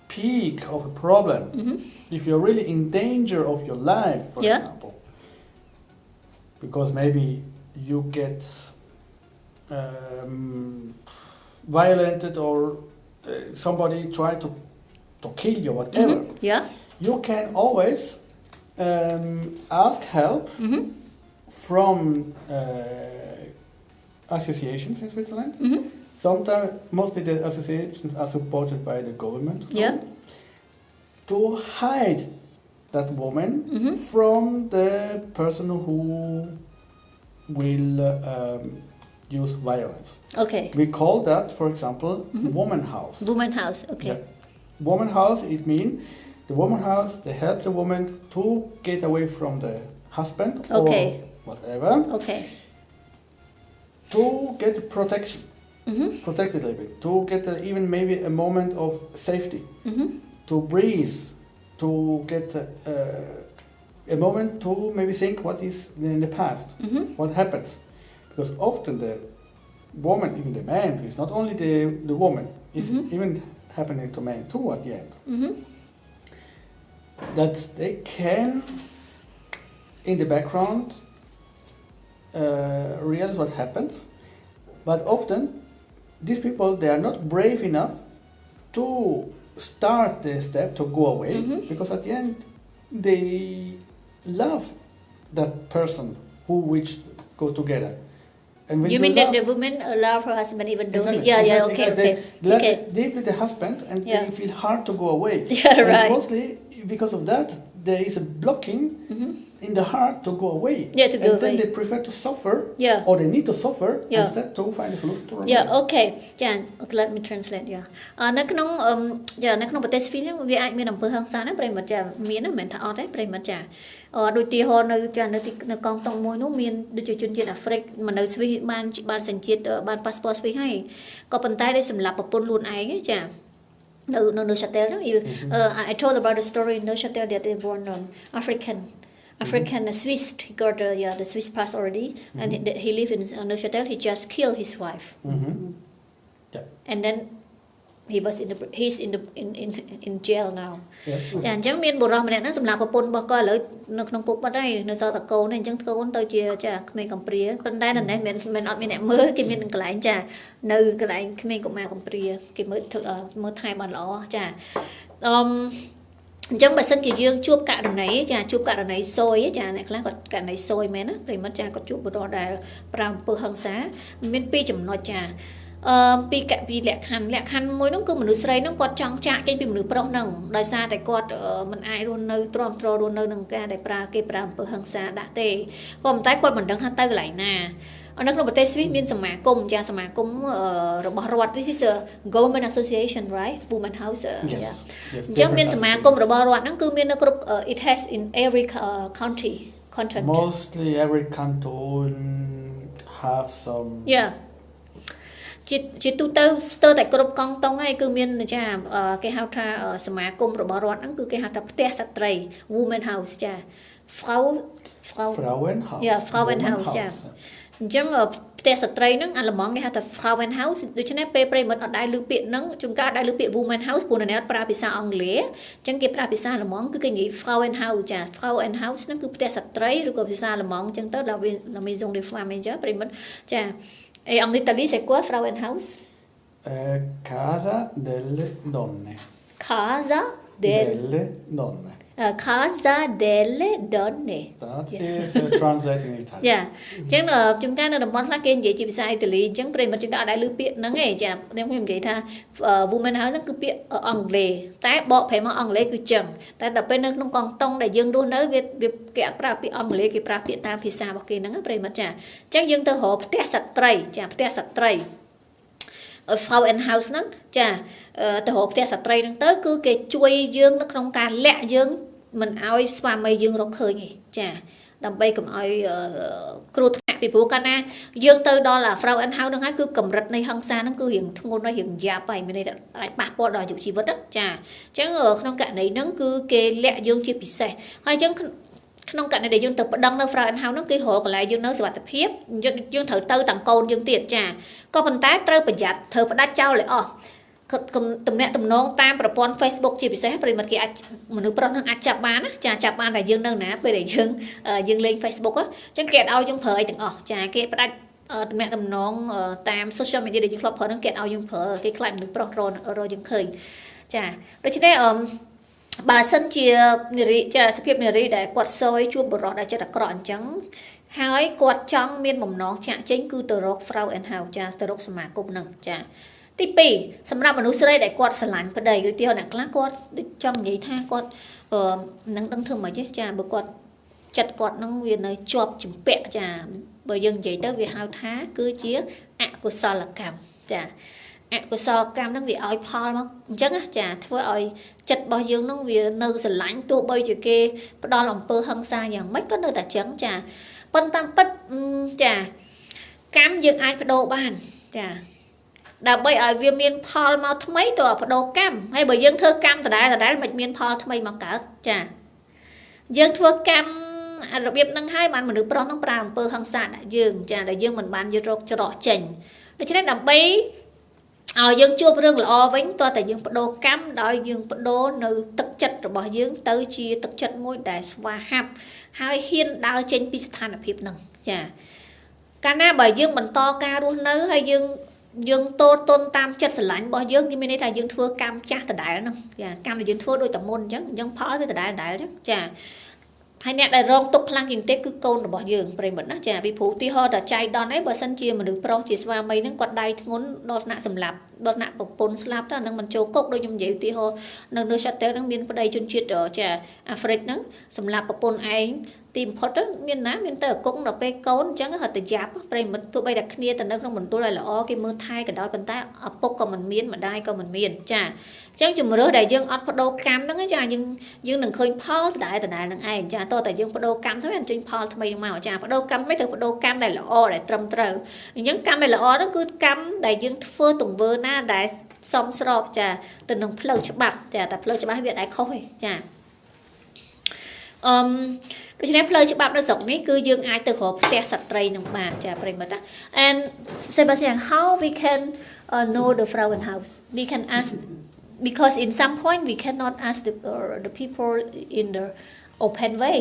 peak of a problem, if you're really in danger of your life, for example, because maybe you get violated or somebody try to kill you, whatever, you can always ask help from associations in Switzerland. Sometimes, mostly the associations are supported by the government to hide that woman from the person who will use violence. Okay. We call that, for example, woman house. Woman house, okay. Yeah. Woman house, it means the woman house, they help the woman to get away from the husband or whatever. Okay. To get protection. Protect it a little bit, to get even maybe a moment of safety, to breathe, to get a moment to maybe think what is in the past, what happens. Because often the woman, even the man, is not only the woman, it's even happening to men too at the end. That they can, in the background, realize what happens, but often these people, they are not brave enough to start the step to go away, because at the end they love that person who which go together. And when you mean that the woman love her husband even though they love deeply the husband and they feel hard to go away. Right. Mostly because of that, there is a blocking in the heart to go away. To go and then away. they prefer to suffer, or they need to suffer instead to find a solution to run away. Okay ចា let me translate នៅក្នុងប្រទេសស្វីសវាអាចមានអំពើហិង្សាណាប្រិមត្តចាមានណាមិនមែនថាអត់ទេប្រិមត្តចាដូចទីហោនៅកងតុងមួយនោះមានដូចជាជនជាតិអាហ្វ្រិកមកនៅស្វីសបានសញ្ជាតិបានប៉ាសពតស្វីសហើយក៏ប៉ុន្តែដោយសម្រាប់ប្រពន្ធខ្លួនឯងចានៅ Neuchâtel I told about the story in Neuchâtel that they born African Swiss. He got the Swiss pass already, and he live in Neuchâtel. He just killed his wife, and then he's in jail now. ចាអញ្ចឹងមានបុរសម្នាក់ហ្នឹងសម្រាប់ប្រពន្ធរបស់គាត់ឥឡូវនៅក្នុងគុកបាត់ហើយនៅសល់តែកូនទេអញ្ចឹងកូនទៅជាចាក្មេងកំព្រាប៉ុន្តែនៅនេះមិនអត់មានអ្នកមើលគេមានកន្លែងចានៅកន្លែងក្មេងកុមារកំព្រាគេមើលថែបានល្អចាអញ្ចឹងបើសិនជាយើងជួបករណីសយចាអ្នកខ្លះគាត់ករណីសយមែនណាប្រិមត្តចាគាត់ជួបបុរសដែលប្រើអំពើហិង្សាមានពីរចំណុចចា ពីលក្ខខណ្ឌមួយនោះគឺមនុស្សស្រីនោះគាត់ចង់ចាក់ចេញពីមនុស្សប្រុសហ្នឹងដោយសារតែគាត់មិនអាចរស់នៅទ្រាំទ្ររស់នៅនឹងការដែលគេប្រើអំពើហិង្សាដាក់ទេក៏ប៉ុន្តែគាត់មិនដឹងថាទៅកន្លែងណានៅក្នុងប្រទេសស្វីសមានសមាគមចាសមាគមរបស់រដ្ឋ This is a government association right Women House អញ្ចឹងមានសមាគមរបស់រដ្ឋហ្នឹងគឺមាននៅគ្រប់ it has in every country content mostly every canton have some ជាទូទៅស្ទើរតែគ្រប់កងតុងហើយគឺមានចាគេហៅថាសមាគមរបស់រដ្ឋហ្នឹងគឺគេហៅថាផ្ទះស្ត្រី Women House ចា Frauenhaus ចាអញ្ចឹងផ្ទះស្ត្រីហ្នឹងអាឡម៉ង់គេហៅថា Frauenhaus ដូច្នេះពេលប្រិមត្តអត់ដែរឮពាក្យហ្នឹងជួនកាលដែរឮពាក្យ Women House ព្រោះអ្នកប្រើភាសាអង់គ្លេសអញ្ចឹងគេប្រើភាសាអាឡម៉ង់គឺគេនិយាយ Frauenhaus ចា Frauenhaus ហ្នឹងគឺផ្ទះស្ត្រីឬក៏ភាសាអាឡម៉ង់អញ្ចឹងទៅ La Maison des Femmes អញ្ចឹងប្រិមត្តចាen Italie c'est quoi Frauenhaus Casa delle Donne Casa delle Donne Casa delle Donne That is translating in Italian ចាអញ្ចឹងជួនកាលនៅតំបន់ខ្លះគេនិយាយជាភាសាអ៊ីតាលីអញ្ចឹងប្រិមត្តជួនកាលអត់ដែរឮពាក្យហ្នឹងទេចាខ្ញុំនិយាយថា Women House ហ្នឹងគឺពាក្យអង់គ្លេសតែបកប្រែមកអង់គ្លេសគឺចឹងតែដល់ពេលនៅក្នុងកងតុងដែលយើងរស់នៅវាគេអត់ប្រើពាក្យអង់គ្លេសគេប្រើពាក្យតាមភាសារបស់គេហ្នឹងប្រិមត្តចាអញ្ចឹងយើងទៅរកផ្ទះស្ត្រីចាផ្ទះស្ត្រី Frauenhaus ហ្នឹងចាទៅរកផ្ទះស្ត្រីហ្នឹងទៅគឺគេជួយយើងនៅក្នុងការលាក់យើងមិនឲ្យស្វាមីយើងរកឃើញទេចាដើម្បីកុំឲ្យគ្រោះថ្នាក់ពីព្រោះកាលណាយើងទៅដល់ Frauenhaus ហ្នឹងហើយគឺកម្រិតនៃហិង្សាហ្នឹងគឺរៀងធ្ងន់ហើយរៀងយ៉ាប់ហើយមានន័យថាអាចប៉ះពាល់ដល់អាយុជីវិតចាអញ្ចឹងក្នុងករណីហ្នឹងគឺគេលាក់យើងជាពិសេសហើយអញ្ចឹងក្នុងករណីដែលយើងទៅប្តឹងនៅ Frauenhaus ហ្នឹងគេរកកន្លែងយើងនៅសុវត្ថិភាពយើងត្រូវទៅទាំងកូនយើងទៀតចាក៏ប៉ុន្តែត្រូវប្រយ័ត្នត្រូវផ្ដាច់ចោលឲ្យអស់តំណាក់តំណងតាមប្រព័ន្ធ Facebook ជាពិសេសប្រិមត្តគេអាចមនុស្សប្រុសនឹងអាចចាប់បានណាចាចាប់បានតែយើងនៅណាពេលដែលយើងលេង Facebook អញ្ចឹងគេអត់ឲ្យយើងប្រើអីទាំងអស់ចាគេផ្ដាច់តំណាក់តំណងតាម social media ដែលយើងធ្លាប់ប្រើហ្នឹងគេអត់ឲ្យយើងប្រើគេខ្លាចមនុស្សប្រុសរយើងឃើញចាដូច្នេះបើសិនជានារីចាសភាពនារីដែលគាត់សយជួបបរិសុទ្ធដែលចិត្តអាក្រក់អញ្ចឹងហើយគាត់ចង់មានបំណងចាក់ចេញគឺទៅរក Frauenhaus ចាទៅរកសមាគមហ្នឹងចាទី2សម្រាប់មនុស្សស្រីដែលគាត់ស្រឡាញ់ប្តីឬទីអ្នកខ្លះគាត់ចង់និយាយថាគាត់នឹងដឹងធ្វើម៉េចទេចាបើគាត់ចិត្តគាត់នឹងវានៅជាប់ជំពាក់ចាបើយើងនិយាយទៅវាហៅថាគឺជាអកុសលកម្មចាអកុសលកម្មហ្នឹងវាឲ្យផលមកអញ្ចឹងចាធ្វើឲ្យចិត្តរបស់យើងហ្នឹងវានៅស្រឡាញ់ទោះបីជាគេផ្ដល់អំពើហិង្សាយ៉ាងម៉េចក៏នៅតែអញ្ចឹងចាប៉ុន្តែពិតចាកម្មយើងអាចបដូរបានចាដើម្បីឲ្យវាមានផលមកថ្មីទៅបដូរកម្មហើយបើយើងធ្វើកម្មដដែលមិនមានផលថ្មីមកកើតចាយើងធ្វើកម្មរបៀបហ្នឹងហើយបានមនុស្សប្រុសហ្នឹងប្រើអំពើហិង្សាដាក់យើងចាដែលយើងមិនបានយករកច្រកចេញដូច្នេះដើម្បីឲ្យយើងជួបរឿងល្អវិញតើតែយើងបដូរកម្មដោយយើងបដូរនៅទឹកចិត្តរបស់យើងទៅជាទឹកចិត្តមួយដែលស្វាហាប់ហើយហ៊ានដើរចេញពីស្ថានភាពហ្នឹងចាកាលណាបើយើងបន្តការរស់នៅហើយយើងតូតន់តាមចិត្តស្រឡាញ់របស់យើងមានន័យថាយើងធ្វើកម្មចាស់ដដែលហ្នឹងចាកម្មដែលយើងធ្វើដូចតែមុនអញ្ចឹងផលវាដដែលអញ្ចឹងចាហើយអ្នកដែលរងទុកខ្លាំងជាងទេគឺកូនរបស់យើងប្រិមិត្តណាចាពីព្រោះទីហោតចៃដន្យឯងបើសិនជាមនុស្សប្រុសជាស្វាមីហ្នឹងគាត់ដៃធ្ងន់ដល់ថ្នាក់សម្លាប់ដល់ថ្នាក់ប្រពន្ធស្លាប់ទៅហ្នឹងមិនចូលគុកដូចខ្ញុំនិយាយទីហោនៅ Chapter ហ្នឹងមានប្តីជនជាតិចាអាហ្វ្រិកហ្នឹងសម្លាប់ប្រពន្ធឯងទីបំផុតទៅមានណាមានទៅអកុងដល់ពេលកូនអញ្ចឹងហត់ទៅយ៉ាប់ប្រិមិត្តទោះបីតែគ្នាទៅនៅក្នុងមណ្ឌលឲ្យល្អគេមើលថែក៏ដោយប៉ុន្តែឪពុកក៏មិនមានម្ដាយក៏មិនមានចាអញ្ចឹងជំរឿដែលយើងអត់បដូរកម្មហ្នឹងចាយើងនឹងឃើញផលដដែលនឹងឯងចាតោះតែយើងបដូរកម្មទៅអញ្ចឹងផលថ្មីនឹងមកចាបដូរកម្មមិនទៅបដូរកម្មដែលល្អដែលត្រឹមត្រូវអញ្ចឹងកម្មដែលល្អហ្នឹងគឺកម្មដែលយើងធ្វើទង្វើណាដែលសមស្របចាទៅនឹងផ្លូវច្បាប់ចាតែផ្លូវច្បាប់វាដែរខុសទេចាដូច្នេះផ្លូវច្បាប់នៅស្រុកនេះគឺយើងអាចទៅរកផ្ទះស្ត្រីនឹងបានចាប្រិមិត្តណា and Sebastian how we can know the Frauenhaus we can ask because in some point we cannot ask the people in the open way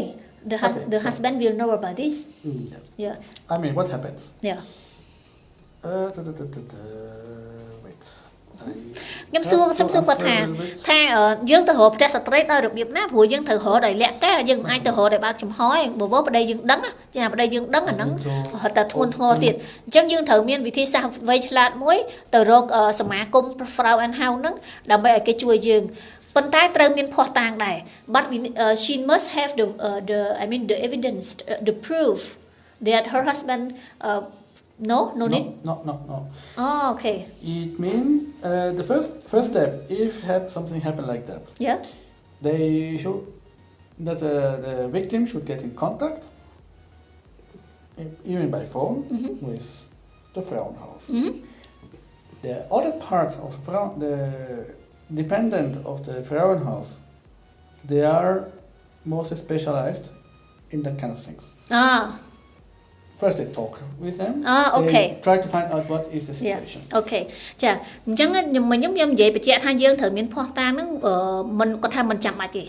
the husband will know about this yeah I mean what happens yeah wait ខ្ញុំសួរគាត់ថាយើងទៅរកផ្ទះស្ត្រីដោយរបៀបណាព្រោះយើងត្រូវរកដោយលក្ខការយើងមិនអាចទៅរកដោយបើកចំហឯងបើប្តីយើងដឹងចាប្តីយើងដឹងអាហ្នឹងតែធ្ងន់ធ្ងរទៀតអញ្ចឹងយើងត្រូវមានវិធីសាស្ត្រវៃឆ្លាតមួយទៅរកសមាគម Frau and House ហ្នឹងដើម្បីឲ្យគេជួយយើងប៉ុន្តែត្រូវមានភស្តុតាងដែរ but she must have the evidence the proof that her husband no need no oh okay it means the first step if something happen like that yeah they should that the victim should get in contact even by phone with the Frauenhaus the other part of the dependent of the Frauenhaus they are most specialized in that kind of things first they talk with them okay they try to find out what is the situation okay ចាអញ្ចឹងខ្ញុំនិយាយបញ្ជាក់ថាយើងត្រូវមានភស្តុតាងហ្នឹងមិនគាត់ថាមិនចាំបាច់ទេ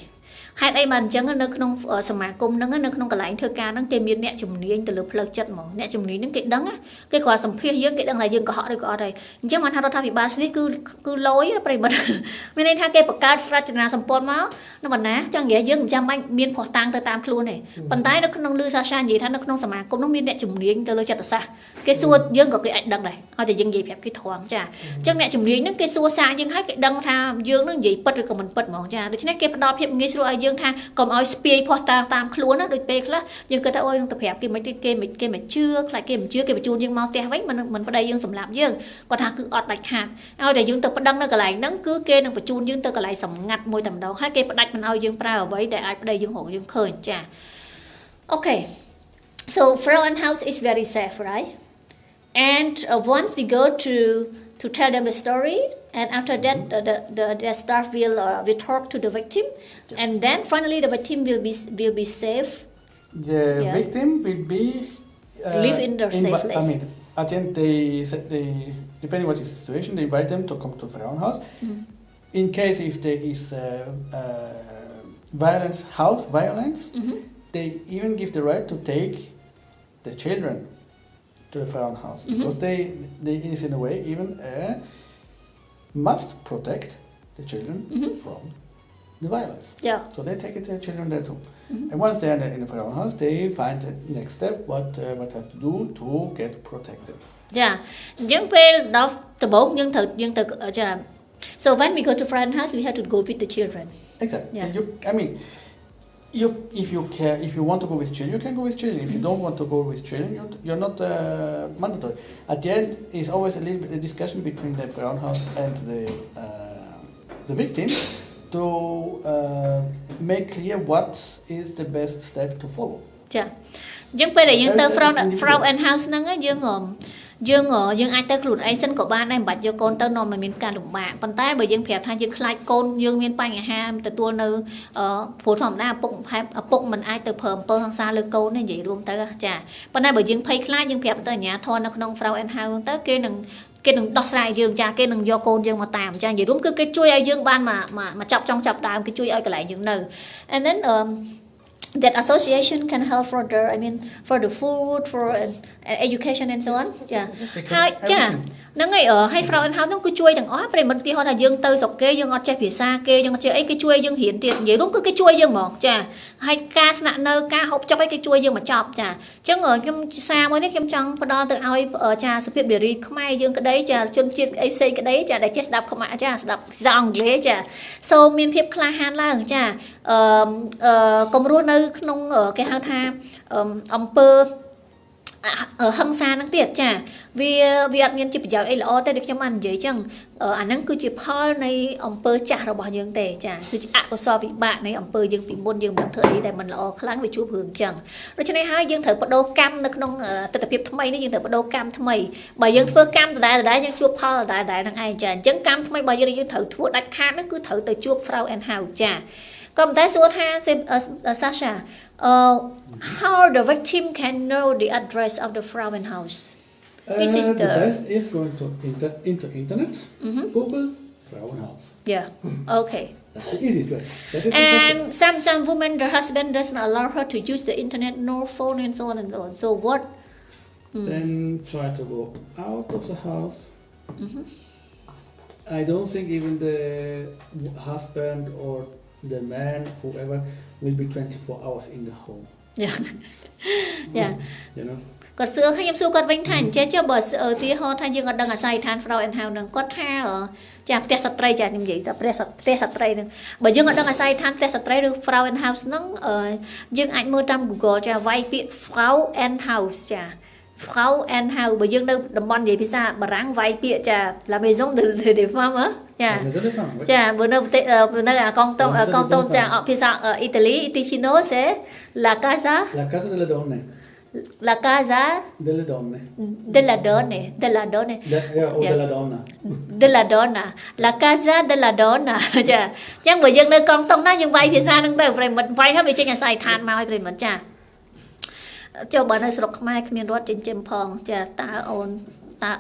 ហេតុអីបានអញ្ចឹងនៅក្នុងសមាគមហ្នឹងនៅក្នុងកន្លែងធ្វើការហ្នឹងគេមានអ្នកជំនាញទៅលើផ្លូវចិត្តហ្មងអ្នកជំនាញហ្នឹងគេដឹងគេគាត់សម្ភាសយើងគេដឹងថាយើងកុហកឬក៏អត់ហើយអញ្ចឹងបានថារដ្ឋាភិបាលស្នេះគឺលយប្រិមិត្តមានន័យថាគេបង្កើតស្រចនាសម្ព័ន្ធមកនៅបណ្ណាចឹងនិយាយយើងមិនចាំបាច់មានភស្តុតាងទៅតាមខ្លួនទេប៉ុន្តែនៅក្នុងលឺសាសានិយាយថានៅក្នុងសមាគមហ្នឹងមានអ្នកជំនាញទៅលើចិត្តសាស្ត្រគេសួរយើងក៏គេអាចដឹងដែរឲ្យតែយើងនិយាយប្រាប់គេត្រង់ចាអញ្ចឹងអ្នកជំនាញហ្នឹងគេសួរសារយើងហើយគេដឹងថាយើងនឹងនិយាយពិតឬក៏មិនពិតហ្មងចាដូច្នេះគេផ្ដល់ភាពងាយស្រួលឲ្យយើងថាកុំឲ្យស្ពាយភស្តុតាងតាមខ្លួនណាដូចពេលខ្លះយើងគិតថាអូយនឹងទៅប្រាប់គេមិនទេគេមិនជឿខ្លាចគេមិនជឿគេបញ្ជូនយើងមកផ្ទះវិញមិនប្តីយើងសម្លាប់យើងគាត់ថាគឺអត់ដាច់ខាតឲ្យតែយើងទៅប្តឹងនៅកន្លែងហ្នឹងគឺគេនឹងបញ្ជូនយើងទៅកន្លែងសម្ងាត់មួយតែម្ដងហើយគេផ្ដាច់មិនឲ្យយើងប្រើអ្វីដែលអាចប្តីយើងរកយើងឃើញចា Okay so Frauenhaus is very safe right and once we go to tell them the story and after that the staff will talk to the victim and then finally the victim will be safe the victim will be live in their safe place I mean at the end they depending what is the situation they invite them to come to Frauenhaus in case if there is house violence they even give the right to take the children to the Frauenhaus because they is in a way even must protect the children from the violence. Yeah. So they take the children there too. And once they are in the Frauenhaus, they find the next step what have to do to get protected. Yeah. អញ្ចឹងពេលដល់ដំបូងយើងត្រូវចា So when we go to Frauenhaus we have to go with the children. Exactly. Yeah. I mean if you want to go with children, you can go with children. If you don't want to go with children, you're not mandatory. At the end, it's always a little bit a discussion between the Frauenhaus and the victim to make clear what is the best step to follow. ចាអញ្ចឹងពេលដែលយើងទៅ Frau and House ហ្នឹងយើងអាចទៅខ្លួនឯងសិនក៏បានដែរមិនបាច់យកកូនទៅនាំឲ្យមានការលំបាកប៉ុន្តែបើយើងប្រាប់ថាយើងខ្លាចកូនយើងមានបញ្ហាទទួលនៅព្រោះធម្មតាឪពុកមិនអាចទៅប្រើអំពើហិង្សាលើកូនទេនិយាយរួមទៅចាប៉ុន្តែបើយើងភ័យខ្លាចយើងប្រាប់ទៅអាជ្ញាធរនៅក្នុង Frau and House ទៅគេនឹងដោះស្រាយយើងចាគេនឹងយកកូនយើងមកតាមចានិយាយរួមគឺគេជួយឲ្យយើងបានមកចាប់ដើមគេជួយឲ្យកន្លែងយើងនៅ and then that association can help for the food for education and so on ចាហើយចាហ្នឹងហើយហើយ Frau and House ហ្នឹងគឺជួយទាំងអស់ប្រិមត្តទីហោថាយើងទៅស្រុកគេយើងអត់ចេះភាសាគេយើងអត់ចេះអីគេជួយយើងរៀនទៀតនិយាយរួមគឺគេជួយយើងហ្មងចាហើយការស្នាក់នៅការហូបចុកអីគេជួយយើងមកចប់ចាអញ្ចឹងខ្ញុំសារមួយនេះខ្ញុំចង់ផ្ដល់ទៅឲ្យចាសុភាពនារីខ្មែរយើងក្តីចាជនជាតិអីផ្សេងក្តីចាដែលចេះស្ដាប់ខ្មែរចាស្ដាប់ភាសាអង់គ្លេសចាសូមមានភាពក្លាហានឡើងចាកុំរស់នៅក្នុងគេហៅថាអំពើហិង្សាហ្នឹងទៀតចាវាអត់មានជាប្រយោជន៍អីល្អទេដូចខ្ញុំបាននិយាយចឹងអាហ្នឹងគឺជាផលនៃអំពើចាស់របស់យើងទេចាគឺជាអកុសលវិបាកនៃអំពើយើងពីមុនយើងមិនធ្វើអីដែលមិនល្អខ្លាំងវាជួបរឿងចឹងដូច្នេះហើយយើងត្រូវបដូរកម្មនៅក្នុងទស្សនវិជ្ជាថ្មីនេះយើងត្រូវបដូរកម្មថ្មីបើយើងធ្វើកម្មដដែលយើងជួបផលដដែលហ្នឹងឯងចាអញ្ចឹងកម្មថ្មីបើយើងត្រូវធ្វើដាច់ខាតហ្នឹងគឺត្រូវទៅជួប Frau and House ចាក៏ប៉ុន្តែសួរថា Sasha how the victim can know the address of the Frauenhaus? The best is going to internet, Google Frauenhaus. Yeah. Okay. That's the easiest way. And some women, their husband doesn't allow her to use the internet, nor phone, and so on and so on. So what? Then try to go out of the house. I don't think even the husband or the man, whoever, will be 24 hours in the home. Yeah. Yeah. You know. គាត់សួរខ្ញុំសួរគាត់វិញថាអញ្ចឹងចុះបើឧទាហរណ៍ថាយើងអត់ដឹងអាស័យដ្ឋាន Frau and House នឹងគាត់ថាចាផ្ទះស្ត្រីចាខ្ញុំនិយាយថាផ្ទះស្ត្រីនឹងបើយើងអត់ដឹងអាស័យដ្ឋានផ្ទះស្ត្រីឬ Frau and House នឹងយើងអាចមើលតាម Google ចាវាយពាក្យ Frau and House ចា Frau and House បើយើងនៅតំបន់និយាយភាសាបារាំងវាយពាក្យចា La Maison de Femme ចាបើនៅអាកងតុងចាភាសាអ៊ីតាលី Ticino c'est La Casa delle Donne. La casa delle donne. Della donne. O della donna. Della donna. La casa della donna ចាអញ្ចឹងបើយើងនៅកងតុងណាយើងវាយភាសាហ្នឹងទៅប្រិមិត្តវាយហើយវាចេញអាស័យដ្ឋានមកឲ្យប្រិមិត្តចាចុះបើនៅស្រុកខ្មែរគ្មានរត់ចិញ្ចឹមផងចាតើអូនតើ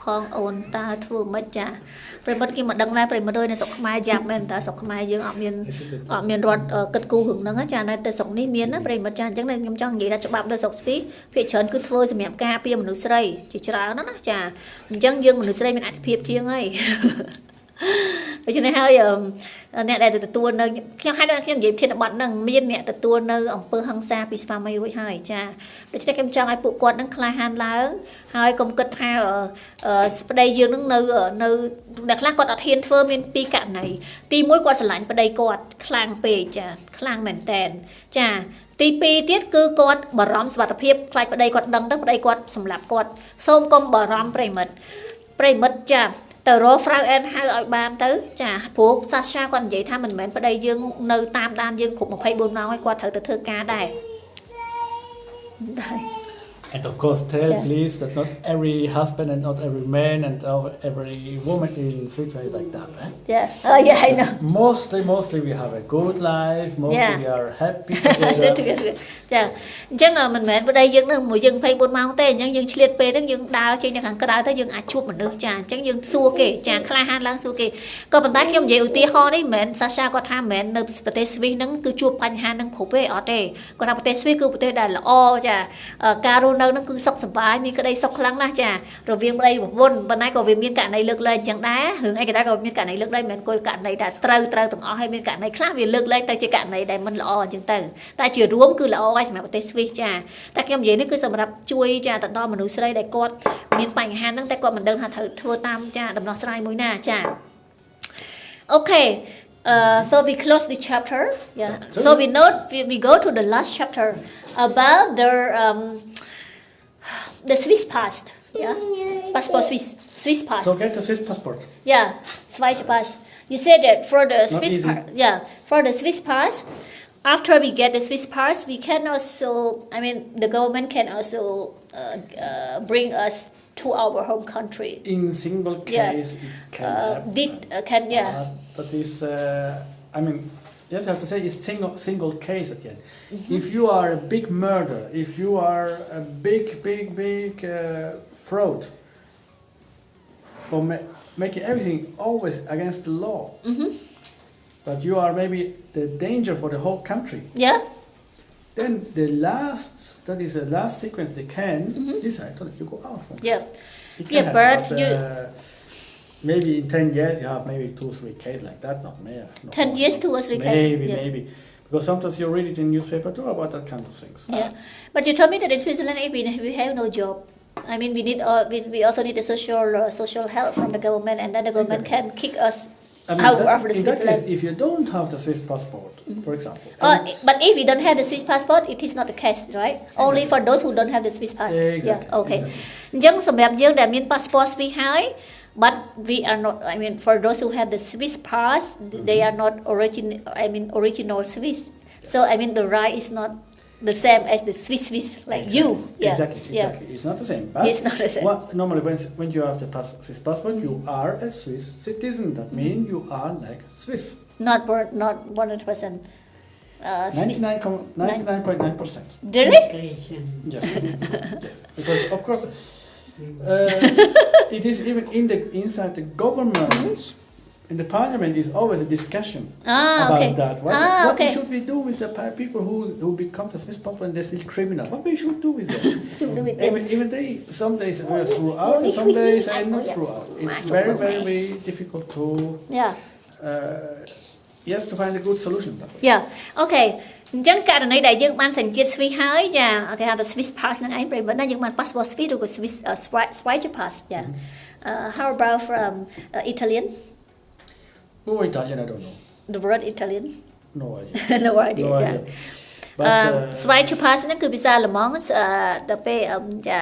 ផងអូនតើធ្វើមិនចាប្រិមិត្តគេមិនដឹងដែរប្រិមិត្តនៅស្រុកខ្មែរយ៉ាប់មែនតើស្រុកខ្មែរយើងអត់មានរត់គិតគូររឿងហ្នឹងចានៅទៅស្រុកនេះមានណាប្រិមិត្តចាអញ្ចឹងខ្ញុំចង់និយាយថាច្បាប់នៅស្រុកស្វីភាគច្រើនគឺធ្វើសម្រាប់ការពារមនុស្សស្រីជាច្រើនណាចាអញ្ចឹងយើងមនុស្សស្រីមានអត្ថិភាពជាងហើយដូច្នេះហើយអ្នកដែលទទួលនៅខ្ញុំហៅថាខ្ញុំនិយាយធានបတ်ហ្នឹងមានអ្នកទទួលនៅអំពើហិង្សាពីស្វាមីរួចហើយចាដូច្នេះខ្ញុំចង់ឲ្យពួកគាត់ហ្នឹងក្លាហានឡើងហើយកុំគិតថាប្តីយើងហ្នឹងនៅអ្នកខ្លះគាត់អត់ហ៊ានធ្វើមានពីរករណីទី1គាត់ស្រឡាញ់ប្តីគាត់ខ្លាំងពេកចាខ្លាំងមែនតែនចាទី2ទៀតគឺគាត់បារម្ភសុខភាពខ្លាចប្តីគាត់ដឹងទៅប្តីគាត់សម្លាប់គាត់សូមកុំបារម្ភប្រិមិត្តចាទៅរក Frau and House ឲ្យបានទៅចាព្រោះសាស្ត្រាគាត់និយាយថាមិនមែនប្តីយើងនៅតាមដានយើងគ្រប់24ម៉ោងឲ្យគាត់ត្រូវទៅធ្វើការដែរ And of course, tell please that not every husband and not every man and every woman in Switzerland is like that. Yeah. Oh yeah, I know. Mostly we have a good life. Mostly we are happy together. ចាអញ្ចឹងមិនមែនប្តីយើងនឹងមួយយើង24ម៉ោងទេអញ្ចឹងយើងឆ្លៀតពេលហ្នឹងយើងដើរចេញទៅខាងក្រៅទៅយើងអាចជួបមនុស្សចាអញ្ចឹងយើងសួរគេចាក្លាហានឡើងសួរគេក៏ប៉ុន្តែខ្ញុំនិយាយឧទាហរណ៍នេះមិនមែនសាសាគាត់ថាមិនមែននៅប្រទេសស្វីសហ្នឹងគឺជួបបញ្ហាហ្នឹងគ្រប់ទេអត់ទេគាត់ថាប្រទេសស្វីសគឺប្រទេសដែលល្អចាការរស់នៅហ្នឹងគឺសុខសប្បាយមានក្តីសុខខ្លាំងណាស់ចារវាងប្តីប្រពន្ធប៉ុន្តែក៏វាមានករណីលើកលែងអញ្ចឹងដែររឿងអីក៏ដែរក៏មានករណីលើកលែងមិនមែនគោលករណីថាត្រូវទាំងអស់ហើយមានករណីខ្លះវាលើកលែងទៅជាករណីដែលមិនល្អអញ្ចឹងទៅតែជារួមគឺល្អហើយសម្រាប់ប្រទេសស្វីសចាតែខ្ញុំនិយាយនេះគឺសម្រាប់ជួយចាទៅដល់មនុស្សស្រីដែលគាត់មានបញ្ហាហ្នឹងតែគាត់មិនដឹងថាត្រូវធ្វើតាមចាដំណោះស្រាយមួយណាចា Okay so we close the chapter so we go to the last chapter about the Swiss past passport Swiss pass So get the Swiss passport. Swiss pass you said that for the Swiss for the Swiss pass after we get the Swiss pass we can also the government can also bring us to our home country In single case it can happen. But it's you have to say it's single case again. If you are a big murderer, if you are a big fraud, or making everything always against the law, but you are maybe the danger for the whole country. Then the last sequence they can decide to let you go out from. It can happen, maybe in 10 years you have maybe 2-3 cases like that, not more. 10 years, 2 or 3 cases. Maybe. Because sometimes you read it in newspaper too about that kind of things. But you told me that in Switzerland if we have no job, we also need a social help from the government, and then the government can kick us out of the Switzerland. If you don't have the Swiss passport, for example. But if you don't have the Swiss passport, it is not the case, right? Only for those who don't have the Swiss passport. Okay. អញ្ចឹងសម្រាប់យើងដែលមាន passport ស្វីសហើយ but we are not for those who have the Swiss pass they are not original Swiss. So the right is not the same as the Swiss like you. Exactly. It's not the same. But it's not the same. Normally when you have the Swiss passport you are a Swiss citizen. That means you are like Swiss. Not 100%. 99.9%. Really? Yes. Because of course it is even inside the government in the parliament is always a discussion Ah, about okay. that. What, Ah, what okay. should we do with the people who become the Swiss people and they're still criminal? What we should do with them? Should do with them. Even they, some days are throughout and some days are not throughout. It's very, very difficult to Yeah. yes, to find a good solution. Yeah. Okay. អញ្ចឹងករណីដែលយើងបានសញ្ជាតិ Swiss ហើយចាគេហៅថា Swiss pass ហ្នឹងឯងប្រិយមិត្តណាយើងបាន passport Swiss ឬក៏ Swiss Schweizer pass ចា How about from Italian Oh, Italian, I don't know. the word Italian No idea. no idea No ចា idea. But Schweizer pass ហ្នឹងគឺភាសាអាល្លឺម៉ង់ដល់ពេលចា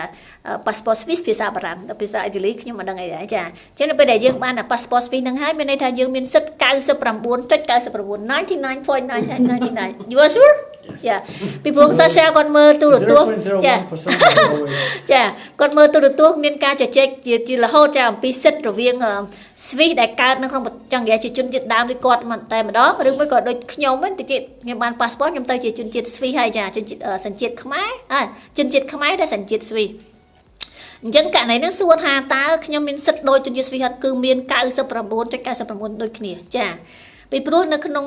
passport Swiss ភាសាបារាំងដល់ភាសាអ៊ីតាលីខ្ញុំមិនដឹងអីដែរចាអញ្ចឹងដល់ពេលដែលយើងបាន passport Swiss ហ្នឹងហើយមានន័យថាយើងមានសិទ្ធិ 99.99 You are sure? Yeah ពីព្រោះសាសាគាត់មើលទូរទស្សន៍ចា 0.01% ចាគាត់មើលទូរទស្សន៍មានការជជែកជារហូតចាអំពីសិទ្ធិរវាង Swiss ដែលកើតនៅក្នុងចង់និយាយជាជនជាតិដើមដូចគាត់តែម្ដងឬមួយក៏ដូចខ្ញុំហ្នឹងទៅជាតិខ្ញុំបាន passport ខ្ញុំទៅជាជនជាតិ Swiss ហើយចាជនជាតិសញ្ជាតិខ្មែរជនជាតិខ្មែរតែសញ្ជាតិ Swiss អញ្ចឹងករណីហ្នឹងសួរថាតើខ្ញុំមានសិទ្ធិដូចជនជាតិ Swiss អត់គឺមាន 99.99 ដូចគ្នាចាពីព្រោះនៅក្នុង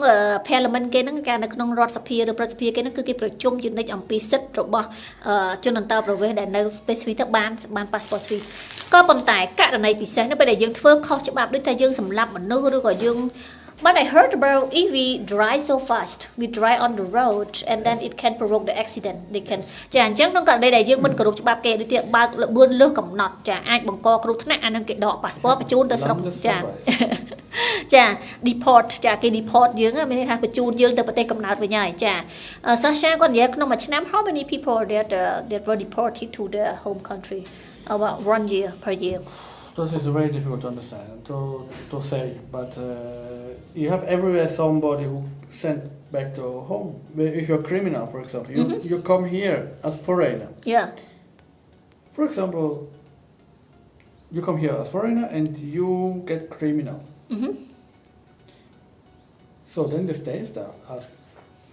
parliament គេហ្នឹងការនៅក្នុងរដ្ឋសភាឬប្រតិសភាគេហ្នឹងគឺគេប្រជុំជានិច្ចអំពីសិទ្ធិរបស់ជនអន្តោប្រវេសន៍ដែលនៅប្រទេស Swiss ទៅបាន passport Swiss ក៏ប៉ុន្តែករណីពិសេសនៅពេលដែលយើងធ្វើខុសច្បាប់ដូចថាយើងសម្លាប់មនុស្សឬក៏យើង But I heard about if we drive so fast, we drive on the road, and then it can provoke the accident. They can. ចាអញ្ចឹងក្នុងករណីដែលយើងមិនគោរពច្បាប់គេដូចជាបើកលបឿនលើសកំណត់ចាអាចបង្កគ្រោះថ្នាក់អានឹងគេដក passport បញ្ជូនទៅស្រុកចាចា deport ចាគេ deport យើងមានន័យថាបញ្ជូនយើងទៅប្រទេសកំណើតវិញហើយចាសាសាគាត់និយាយក្នុងមួយឆ្នាំ how many people that were deported to their home country about 1 year per year This is very difficult to understand, to say, but you have everywhere somebody who sent back to home. If you're a criminal, for example, you come here as foreigner. Yeah. For example, you come here as foreigner and you get criminal. So then the state ask,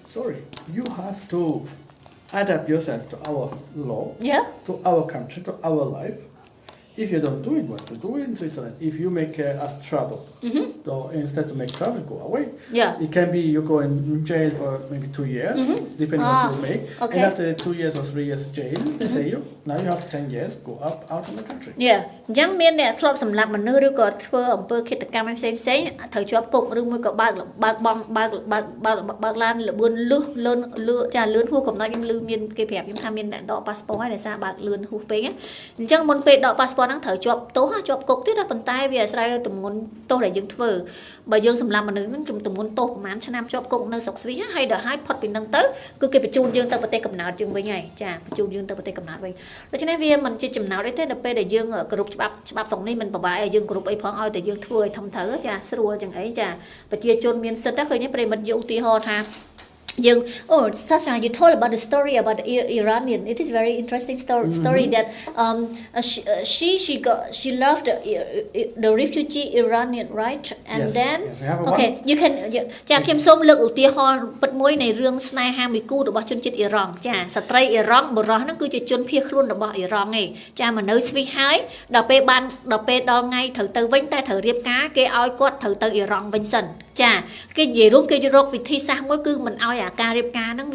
sorry, you have to adapt yourself to our law, to our country, to our life. If you don't do it, what to do in Switzerland? If you make us trouble, so instead to make trouble, go away. Yeah. It can be you go in jail for maybe 2 years, depending on what you make. Okay. And after 2 years or 3 years jail, they say you now you have 10 years, go out of the country. Yeah អញ្ចឹងមានអ្នកធ្លាប់សម្លាប់មនុស្សឬក៏ធ្វើអំពើឃាតកម្មផ្សេងត្រូវជាប់គុកឬមួយក៏បើកឡានលបឿនលឺចាលឿនហួសកំណត់ខ្ញុំលឺមានគេប្រាប់ខ្ញុំថាមានអ្នកដក passport ហើយដោយសារបើកលឿនហួសពេកអញ្ចឹងមុនពេលដក passport ហ្នឹងត្រូវជាប់ទោសជាប់គុកទៀតប៉ុន្តែវាអាស្រ័យលើទម្ងន់ទោសដែលយើងធ្វើបើយើងសម្លាប់មនុស្សហ្នឹងទម្ងន់ទោសប្រហែលឆ្នាំជាប់គុកនៅស្រុកស្វីសហើយដល់ហើយផុតពីហ្នឹងទៅគឺគេបញ្ជូនយើងទៅប្រទេសកំណើតយើងវិញហើយចាបញ្ជូនយើងទៅប្រទេសកំណើតវិញដូច្នេះវាមិនជាចំណោទទេដល់ពេលដែលយើងគោរពច្បាប់ស្រុកនេះមិនប្របែឲ្យយើងគោរពអីផងឲ្យតែយើងធ្វើឲ្យធំត្រូវចាស្រួលចឹងអីចាប្រជាជនមានសិទ្ធិឃើញប្រិមិត្តយកឧទាហរណ៍ថាSasha, you told about the story about the Iranian. It is very interesting story that she loved the refugee Iranian, right? And yes, then yes, we have okay, one. you can ចាខ្ញុំសូមលើកឧទាហរណ៍ពិតមួយនៃរឿងស្នេហាមួយគូរបស់ជនជាតិអ៊ីរ៉ង់ចាស្ត្រីអ៊ីរ៉ង់បុរសហ្នឹងគឺជាជនភៀសខ្លួនរបស់អ៊ីរ៉ង់ឯងចាមកនៅស្វីសហើយដល់ពេលដល់ថ្ងៃត្រូវទៅវិញតែត្រូវរៀបការគេឲ្យគាត់ត្រូវទៅអ៊ីរ៉ង់វិញសិនចាគេនិយាយរួមគេរកវិធីសាស្ត្រមួយគឺមិនឲ្យអាការរៀបការហ្នឹង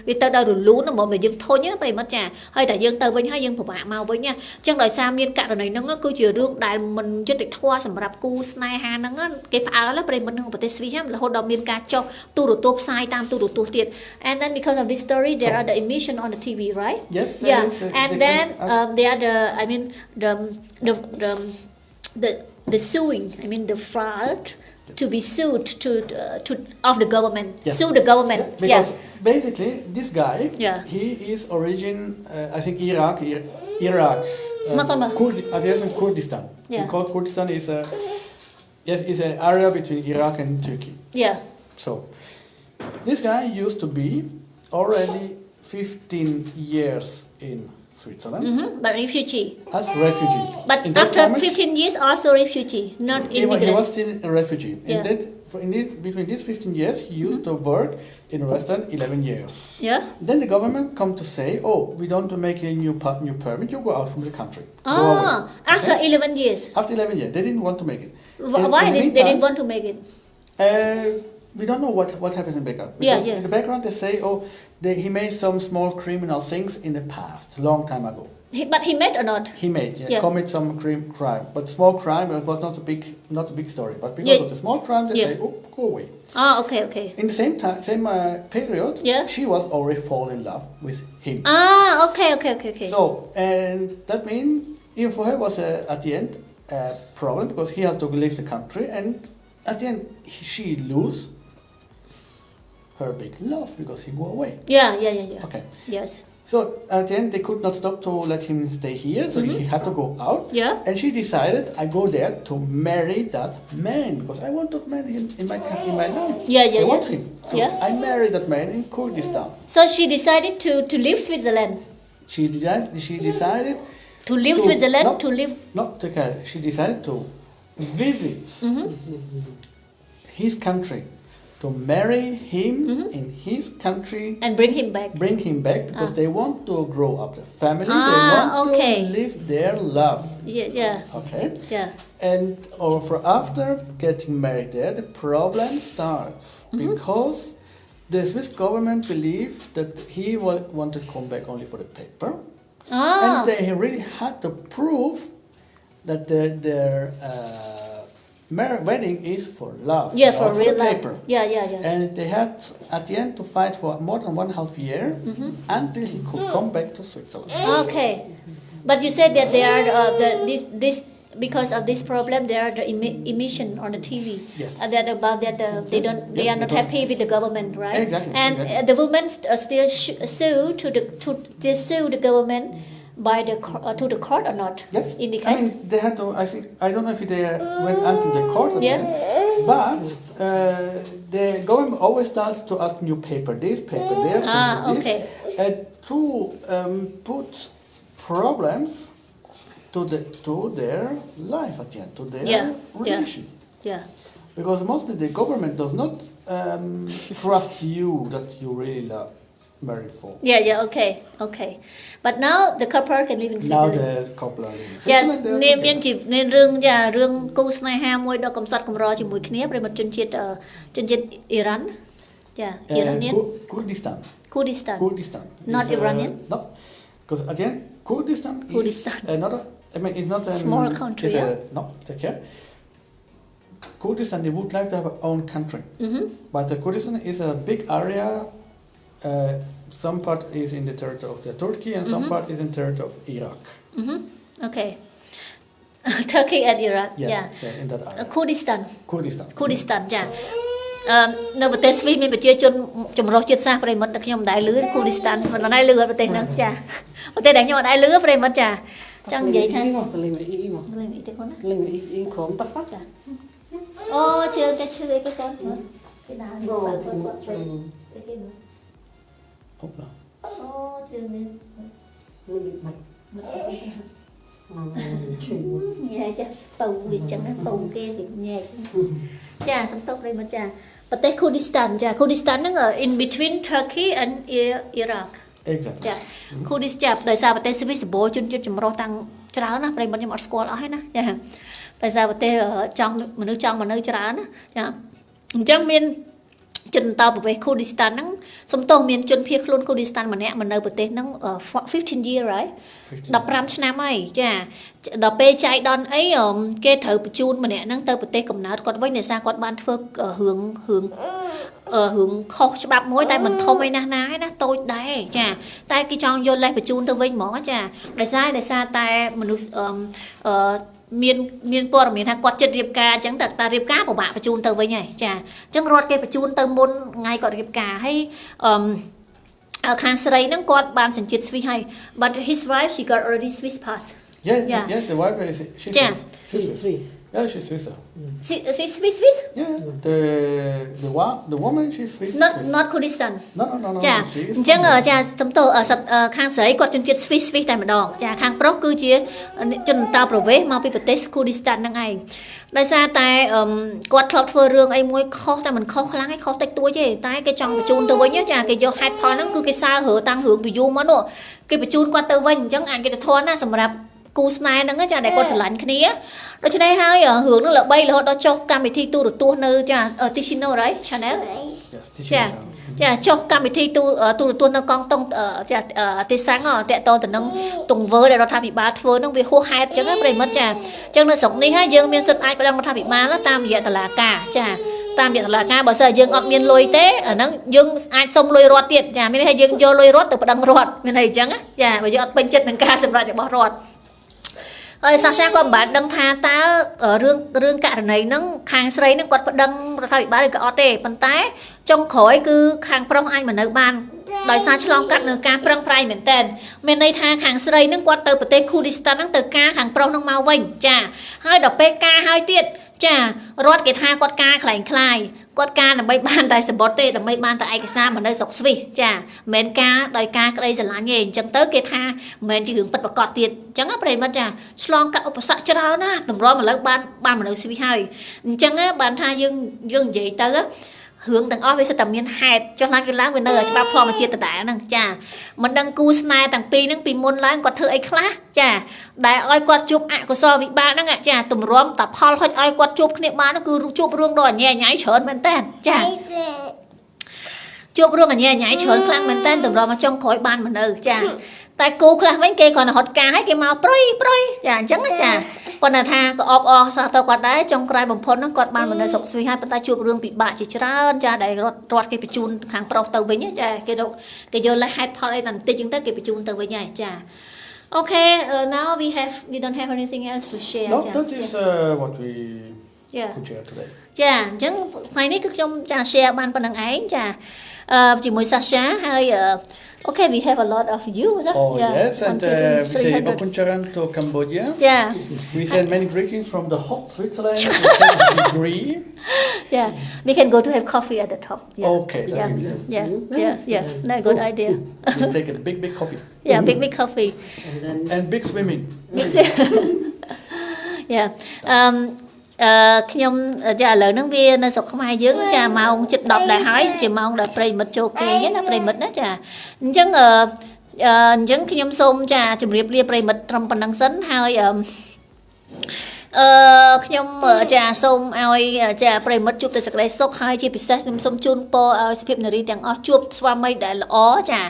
វាទៅដល់រលូនហ្មងដែលយើងធុញណាប្រិមិត្តចាហើយតែយើងទៅវិញហើយយើងពិបាកមកវិញណាអញ្ចឹងដោយសារមានករណីហ្នឹងគឺជារឿងដែលមិនយុត្តិធម៌សម្រាប់គូស្នេហាហ្នឹងគេផ្អើលប្រិមិត្តក្នុងប្រទេសស្វីសរហូតដល់មានការចុះទូរទស្សន៍ផ្សាយតាមទូរទស្សន៍ទៀត and then because of this story there are the emission on the TV right yes and then there are the suing I mean the fraud to be sued to of the government sue the government because basically this guy he is I think Iraq Kurdistan Kurdistan is an area between Iraq and Turkey so this guy used to be already 15 years in Switzerland but refugee as refugee but after 15 years also refugee not immigrant he was still a refugee and between these 15 years, he used to work in a restaurant 11 years. Yeah. Then the government come to say, oh, we don't want to make a new permit, you go out from the country. Go away. After 11 years. After 11 years, they didn't want to make it. Why they didn't want to make it? We don't know what happens in the background. Because in the background they say, oh, he made some small criminal things in the past, long time ago. But he made or not? He made, commit some crime, but small crime. It was not a big story. But because of the small crime, they say, oh, go away. Okay. In the same period, she was already fall in love with him. Okay. So, and that means even for her was at the end a problem because he has to leave the country, and at the end she lose her big love because he go away. Yeah. Okay. Yes. So at the end they could not stop to let him stay here, so he had to go out. Yeah. And she decided I go there to marry that man because I want that man in my life. I want him. So I married that man in Kurdistan. So she decided to leave Switzerland. She decided to leave Switzerland She decided to visit his country, to marry him in his country and bring him back because they want to grow up the family. They want to live their love. Okay. And for after getting married there, the problem starts because the Swiss government believed that he wanted to come back only for the paper, and they really had to prove that their wedding is for love, for real love. Paper. Yeah. And they had at the end to fight for more than 1.5 year until he could come back to Switzerland. Okay, but you said that they are this because of this problem there are the emission on the TV. Yes. That about that they are not happy with the government, right? Exactly. And the women still sue the government by to the court or not? Yes. In the case, they had to. I don't know if they went until the court. But the government always starts to ask new paper, this paper there, this, to put problems to their life at the end, to their relation. Yeah. Because mostly the government does not trust you that you really love. Married for. Yeah, okay. But now the couple can live in Switzerland. Now the couple are living in Switzerland. មានរឿងគូស្នេហាមួយដ៏កំសត់កំរជាមួយគ្នាប្រិមត្តជនជាតិអ៊ីរ៉ានអ៊ីរ៉ាន Kurdistan not Iranian. No, because again Kurdistan is another. I mean, it's not a small country. No, take care. Kurdistan, they would like to have their own country, but Kurdistan is a big area. Some part is in the territory of Turkey and some part is in the territory of Iraq. Okay. Turkey and Iraq. In that area. Kurdistan ចានៅប្រទេសស្វីសមានប្រជាជនចម្រុះជាតិសាសន៍ប្រិមិត្តដែលខ្ញុំមិនដែលឮ Kurdistan មិនដែលឮប្រទេសហ្នឹងចាប្រទេសដែលខ្ញុំមិនដែលឮប្រិមិត្តចាចង់និយាយថាលេងអ៊ីទេកូនណាលេងអ៊ីក្រុមតោះចាអូជឿតែឈ្លឺអីគេកូនគេដើរនេះបើគាត់ជួយអីគេHopla. Chừng đi. Nhà chắc tù thì chẳng có tù kia thì nhà. Chà, sống tốt đây mà chà. But they Kurdistan nó ở in between Turkey and Iraq. Exactly. Chà. Kurdistan đời sao but they Swiss bố chun chun chum ro tăng tráo na, đây mình nhầm ở school hết na. Chà. Đời sao but they ở trong mà nơi tráo na. Chà. Chẳng miền ជនតបប្រទេស Kurdistan ហ្នឹងសំទោសមានជនភៀសខ្លួន Kurdistan ម្នាក់មកនៅប្រទេសហ្នឹង15 year right 15ឆ្នាំហើយចាដល់ពេលចៃដន្យអីគេត្រូវបញ្ជូនម្នាក់ហ្នឹងទៅប្រទេសកំណើតគាត់វិញដោយសារគាត់បានធ្វើរឿងខុសច្បាប់មួយតែមិនធំអីណាស់ណាណាតូចដែរចាតែគេចង់យកលេសបញ្ជូនទៅវិញហ្មងចាដោយសារតែមនុស្សមានព័ត៌មានថាគាត់ចិត្តរៀបការអញ្ចឹងតែរៀបការពិបាកបញ្ជូនទៅវិញហើយចាអញ្ចឹងរត់គេបញ្ជូនទៅមុនថ្ងៃគាត់រៀបការហើយខាងស្រីហ្នឹងគាត់បានសញ្ជាតិស្វីសហើយ but his wife she got already Swiss pass Yeah, the wife is she's Yeah. Swiss. Yeah, she's Swiss. Swiss Yeah, the woman she's Swiss. not Kurdistan No. ចា She is អញ្ចឹង from- ចាសំទោខាងស្រីគាត់ជនជាតិ Swiss តែម្ដងចាខាងប្រុសគឺជាជនអន្តោប្រវេសន៍មកពីប្រទេស Kurdistan ហ្នឹងឯងដោយសារតែគាត់ធ្លាប់ធ្វើរឿងអីមួយខុសតែមិនខុសខ្លាំងឯងខុសតិចតួចទេតែគេចង់បញ្ជូនទៅវិញចាគេយកហេតុផលហ្នឹងគឺគេសើរើតាំងរឿងពីយូរមកនោះគេបញ្ជូនគាត់ទៅវិញអញ្ចឹងអយុត្តិធម៌ណាសម្រាប់គូស្នេហ៍ហ្នឹងចាដែលគាត់ស្រឡាញ់គ្នាដូច្នេះហើយរឿងហ្នឹងល្បីរហូតដល់ចុះកម្មវិធីទូរទស្សន៍នៅចា Ticino right channel Yes, teaching Yeah. her. ចាចុះកម្មវិធីទូរទស្សន៍នៅកងតុងចាទេសសាំងតេតតទៅនឹងទង្វើដែលរដ្ឋាភិបាលធ្វើហ្នឹងវាហួសហេតុអញ្ចឹងប្រិមិត្តចាអញ្ចឹងនៅស្រុកនេះហើយយើងមានសិទ្ធិអាចប្តឹងរដ្ឋាភិបាលតាមរយៈតុលាការចាតាមរយៈតុលាការបើសិនយើងអត់មានលុយទេអាហ្នឹងយើងអាចសុំលុយរដ្ឋទៀតចាមានន័យថាយើងយកលុយរដ្ឋទៅប្តឹងរដ្ឋមានន័យអញ្ចឹងចាបើយើងអត់ពេញចិត្តនឹងការសម្រេចរបស់រដ្ឋហើយសាសាគាត់មិនបានដឹងថាតើរឿងករណីហ្នឹងខាងស្រីហ្នឹងគាត់ប្តឹងរដ្ឋាភិបាលឬក៏អត់ទេប៉ុន្តែចុងក្រោយគឺខាងប្រុសអាចមកនៅបានដោយសារឆ្លងកាត់នៅការប្រឹងប្រែងមែនតើមានន័យថាខាងស្រីហ្នឹងគាត់ទៅប្រទេស Kurdistan ហ្នឹងទៅការខាងប្រុសហ្នឹងមកវិញចាហើយដល់ពេលការហើយទៀតចារដ្ឋគេថាគាត់ការខ្លែងខ្លាយគាត់ការដើម្បីបានតែសម្បត្តិទេដើម្បីបានតែឯកសារមកនៅស្រុកស្វីសចាមិនមែនការដោយការក្តីស្រឡាញ់ទេអញ្ចឹងទៅគេថាមិនមែនជារឿងពិតប្រាកដទៀតអញ្ចឹងប្រិមិត្តចាឆ្លងកាត់ឧបសគ្គច្រើនណាតម្រាំឥឡូវបានមនុស្សស្វីសហើយអញ្ចឹងបានថាយើងនិយាយទៅរឿងទាំងអស់វាសិតតែមានហេតុចុះឡើងគេឡើងវានៅច្បាប់ធម្មជាតិដដែលហ្នឹងចាមិនដឹងគូស្នេហ៍ទាំងពីរហ្នឹងពីមុនឡើងគាត់ធ្វើអីខ្លះចាដែលឲ្យគាត់ជួបអកុសលវិបាកហ្នឹងចាតម្រាំតែផលហុចឲ្យគាត់ជួបគ្នាបានហ្នឹងគឺជួបរឿងដ៏អញ្ញាញ៉ៃច្រើនមែនតើចាជួបរឿងអញ្ញាញ៉ៃច្រើនខ្លាំងមែនតើតម្រាំមកចុងក្រោយបានមកនៅចាតែគូខ្លះវិញគេគ្រាន់តែរត់ការឲ្យគេមកប្រុយចាអញ្ចឹងចាប៉ុន្តែថាក៏អបអរសាទរគាត់ដែរចុងក្រោយបំផុតហ្នឹងគាត់បានមកនៅស្រុកស្វីសហើយប៉ុន្តែជួបរឿងពិបាកជាច្រើនចាដែលរដ្ឋគេបញ្ជូនខាងប្រុសទៅវិញចាគេយកលេខហេតុផលអីតែបន្តិចអញ្ចឹងទៅគេបញ្ជូនទៅវិញហើយចា Okay now we don't have anything else to share No, ចា that is what we could share today. ចាអញ្ចឹងថ្ងៃនេះគឺខ្ញុំចា share បានប៉ុណ្្នឹងឯងចាជាមួយ Sasha ហើយ Okay, we have a lot of you. Oh yes, and we say Open Charan to Cambodia. Yeah. We send many greetings from the hot Switzerland. Degree. Yeah, we can go to have coffee at the top. Yeah. Okay, that Yeah. would be nice. Yeah. No, good idea. We take a big coffee. Yeah, big coffee. And big swimming. Yeah. ខ្ញុំចាឥឡូវហ្នឹងវានៅស្រុកខ្មែរយើងចាម៉ោងជិត10ដែរហើយជាម៉ោងដែលប្រិមិត្តចូលគេងណាប្រិមិត្តណាចាអញ្ចឹងខ្ញុំសូមចាជម្រាបលាប្រិមិត្តត្រឹមប៉ុណ្្នឹងសិនហើយខ្ញុំចាសូមឲ្យចាប្រិមិត្តជួបតែសេចក្តីសុខហើយជាពិសេសខ្ញុំសូមជូនពរឲ្យសុភាពនារីទាំងអស់ជួបស្វាមីដែលល្អចា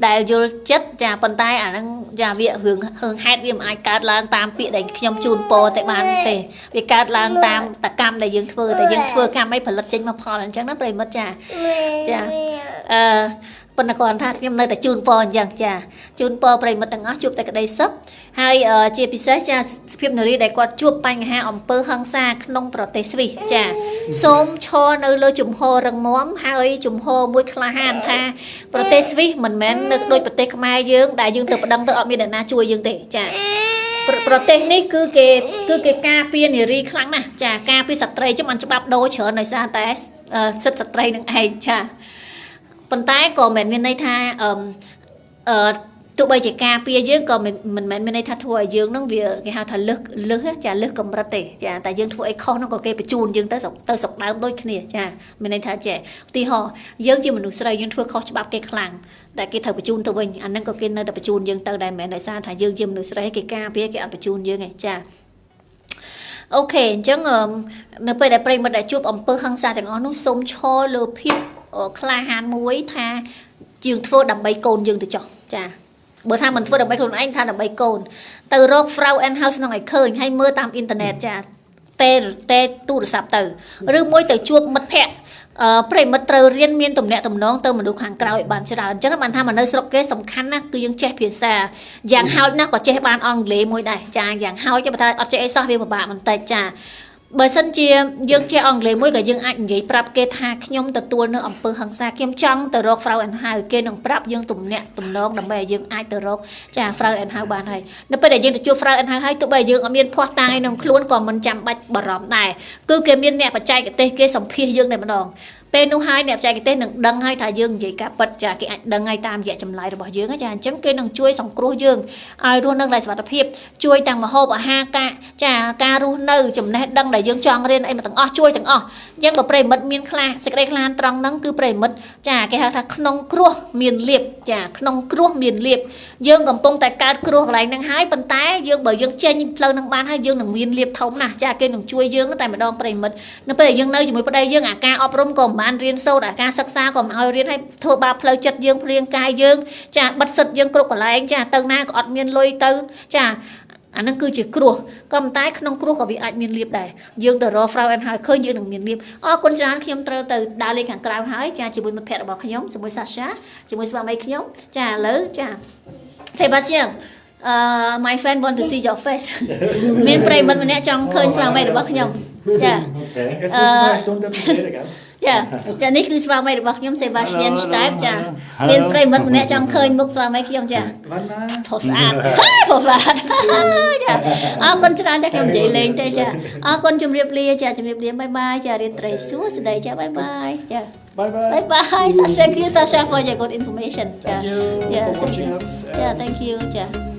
ដែលយល់ចិត្តចាប៉ុន្តែអាហ្នឹងចាវារឿងហេតុវាមិនអាចកើតឡើងតាមពាក្យដែលខ្ញុំជូនពរតែបានទេវាកើតឡើងតាមតកម្មដែលយើងធ្វើតែយើងធ្វើកម្មអីផលិតចេញមកផលអញ្ចឹងណាប្រិមិត្តចាប៉ុន្តែគាត់ថាខ្ញុំនៅតែជូនពរអញ្ចឹងចាជូនពរប្រិមិត្តទាំងអស់ជួបតែក្តីសុខហើយជាពិសេសចាសុភាពនារីដែលគាត់ជួបបញ្ហាអំពើហិង្សាក្នុងប្រទេសស្វីសចាសូមឈរនៅលើជំហររឹងមាំហើយជំហរមួយក្លាហានថាប្រទេសស្វីសមិនមែននៅដូចប្រទេសខ្មែរយើងដែលយើងទៅប្តឹងទៅអត់មានអ្នកណាជួយយើងទេចាប្រទេសនេះគឺគេការពារនារីខ្លាំងណាស់ចាការពារស្ត្រីchứមិនច្បាប់ដូរច្រើនដោយសារតែសិទ្ធិស្ត្រីនឹងឯងចាប៉ុន្តែក៏មិនមានន័យថាទោះបីជាការពារយើងក៏មិនមែនមានន័យថាធ្វើឲ្យយើងនឹងវាគេហៅថាលើសកម្រិតទេចាតែយើងធ្វើអីខុសហ្នឹងក៏គេបញ្ជូនយើងទៅស្រុកដើមដូចគ្នាចាមានន័យថាចេះឧទាហរណ៍យើងជាមនុស្សស្រីយើងធ្វើខុសច្បាប់គេខ្លាំងតែគេត្រូវបញ្ជូនទៅវិញអាហ្នឹងក៏គេនៅតែបញ្ជូនយើងទៅដែរមិនមែនដោយសារថាយើងជាមនុស្សស្រីគេការពារគេអត់បញ្ជូនយើងទេចាអូខេអញ្ចឹងនៅពេលដែលប្រិមិត្តដែលជួបអំពើហិង្សាទាំងអស់នោះសូមឈរលើភាពក្លាហានមួយថាយើងធ្វើដើម្បីកូនយើងទៅចុះចាបើថាមិនធ្វើដើម្បីខ្លួនឯងថាដើម្បីកូនទៅរក Frau and House ក្នុងឲ្យឃើញហើយមើលតាមអ៊ីនធឺណិតចាតែទូរស័ព្ទទៅឬមួយទៅជួបមិត្តភ័ក្តិប្រិមិត្តត្រូវរៀនមានទំនាក់ទំនងទៅមនុស្សខាងក្រៅឲ្យបានច្រើនអញ្ចឹងបានថាមកនៅស្រុកគេសំខាន់ណាស់គឺយើងចេះភាសាយ៉ាងហោចណាស់ក៏ចេះបានអង់គ្លេសមួយដែរចាយ៉ាងហោចតែបើថាអត់ចេះអីសោះវាពិបាកបន្តិចចា បើសិនជាយើងចេះអង់គ្លេសមួយក៏យើងអាចនិយាយប្រាប់គេថាខ្ញុំទទួលនៅអំពើហិង្សាខ្ញុំចង់ទៅរក Frau and How គេនឹងប្រាប់យើងទំនាក់ទំនងដើម្បីឲ្យយើងអាចទៅរកចា Frau and How បានហើយនៅពេលដែលយើងទៅជួប Frau and How ហើយទោះបីយើងអត់មានភ័ស្តុតាងឯក្នុងខ្លួនក៏មិនចាំបាច់បារម្ភដែរគឺគេមានអ្នកបច្ចេកទេសគេសម្ភាសយើងតែម្ដងពេលនោះហើយអ្នកបច្ចេកទេសនឹងដឹងហើយថាយើងនិយាយការពិតចាគេអាចដឹងហើយតាមរយៈចម្លើយរបស់យើងចាអញ្ចឹងគេនឹងជួយសង្គ្រោះយើងឲ្យរស់នៅដោយសុវត្ថិភាពជួយទាំងម្ហូបអាហារការរស់នៅចំណេះដឹងដែលយើងចង់រៀនអីមកទាំងអស់ជួយទាំងអស់អញ្ចឹងបើប្រិមិត្តមានខ្លាចសេចក្តីខ្លានត្រង់ហ្នឹងគឺប្រិមិត្តចាគេហៅថាក្នុងគ្រោះមានលៀបចាក្នុងគ្រោះមានលៀបយើងកំពុងតែកើតគ្រោះកន្លែងហ្នឹងហើយប៉ុន្តែយើងបើយើងចេញផ្លូវហ្នឹងបានហើយយើងនឹងមានលៀបធំណាស់ចាគេនឹងជួយយើងតែម្ដងប្រិមិត្តនៅពេលដែលយើងនៅជាមួយប្តីយើងអាការអប់រំក៏មិនបានរៀនសូត្រអាការសិក្សាក៏មិនឲ្យរៀនឲ្យធ្វើបាបផ្លូវចិត្តយើងរាងកាយយើងចាបិទសិទ្ធយើងគ្រប់កន្លែងចាទៅណាក៏អត់មានលុយទៅចាអានឹងគឺជាគ្រោះក៏ប៉ុន្តែក្នុងគ្រោះក៏វាអាចមានលៀបដែរយើងទៅរក Frau and How ឃើញយើងនឹងមានលៀបអរគុណច្រើនខ្ញុំត្រូវទៅដើរលេងខាងក្រៅហើយចាជាមួយមិត្តភក្តិរបស់ខ្ញុំជាមួយ Sasha ជាមួយស្វាមីខ្ញុំចាឥឡូវចា Sebastian my friend want to see your face មានប្រិមិត្តម្នាក់ចង់ឃើញស្វាមីរបស់ខ្ញុំចា ចានេះគឺស្វាមីរបស់ខ្ញុំ Sebastian Steib ចាមានប្រិមិត្តម្នាក់ចង់ឃើញមុខស្វាមីខ្ញុំចាផុសស្អាតផុសស្អាតចាអរគុណច្រើនចាខ្ញុំនិយាយលេងទេចាអរគុណជម្រាបលាចាជម្រាបលាបាយបាយចារៀនត្រីសួស្ដីចាបាយបាយចា Bye bye Thank you Tasha for your good information ចា Thank you for watching us Yeah thank you ចា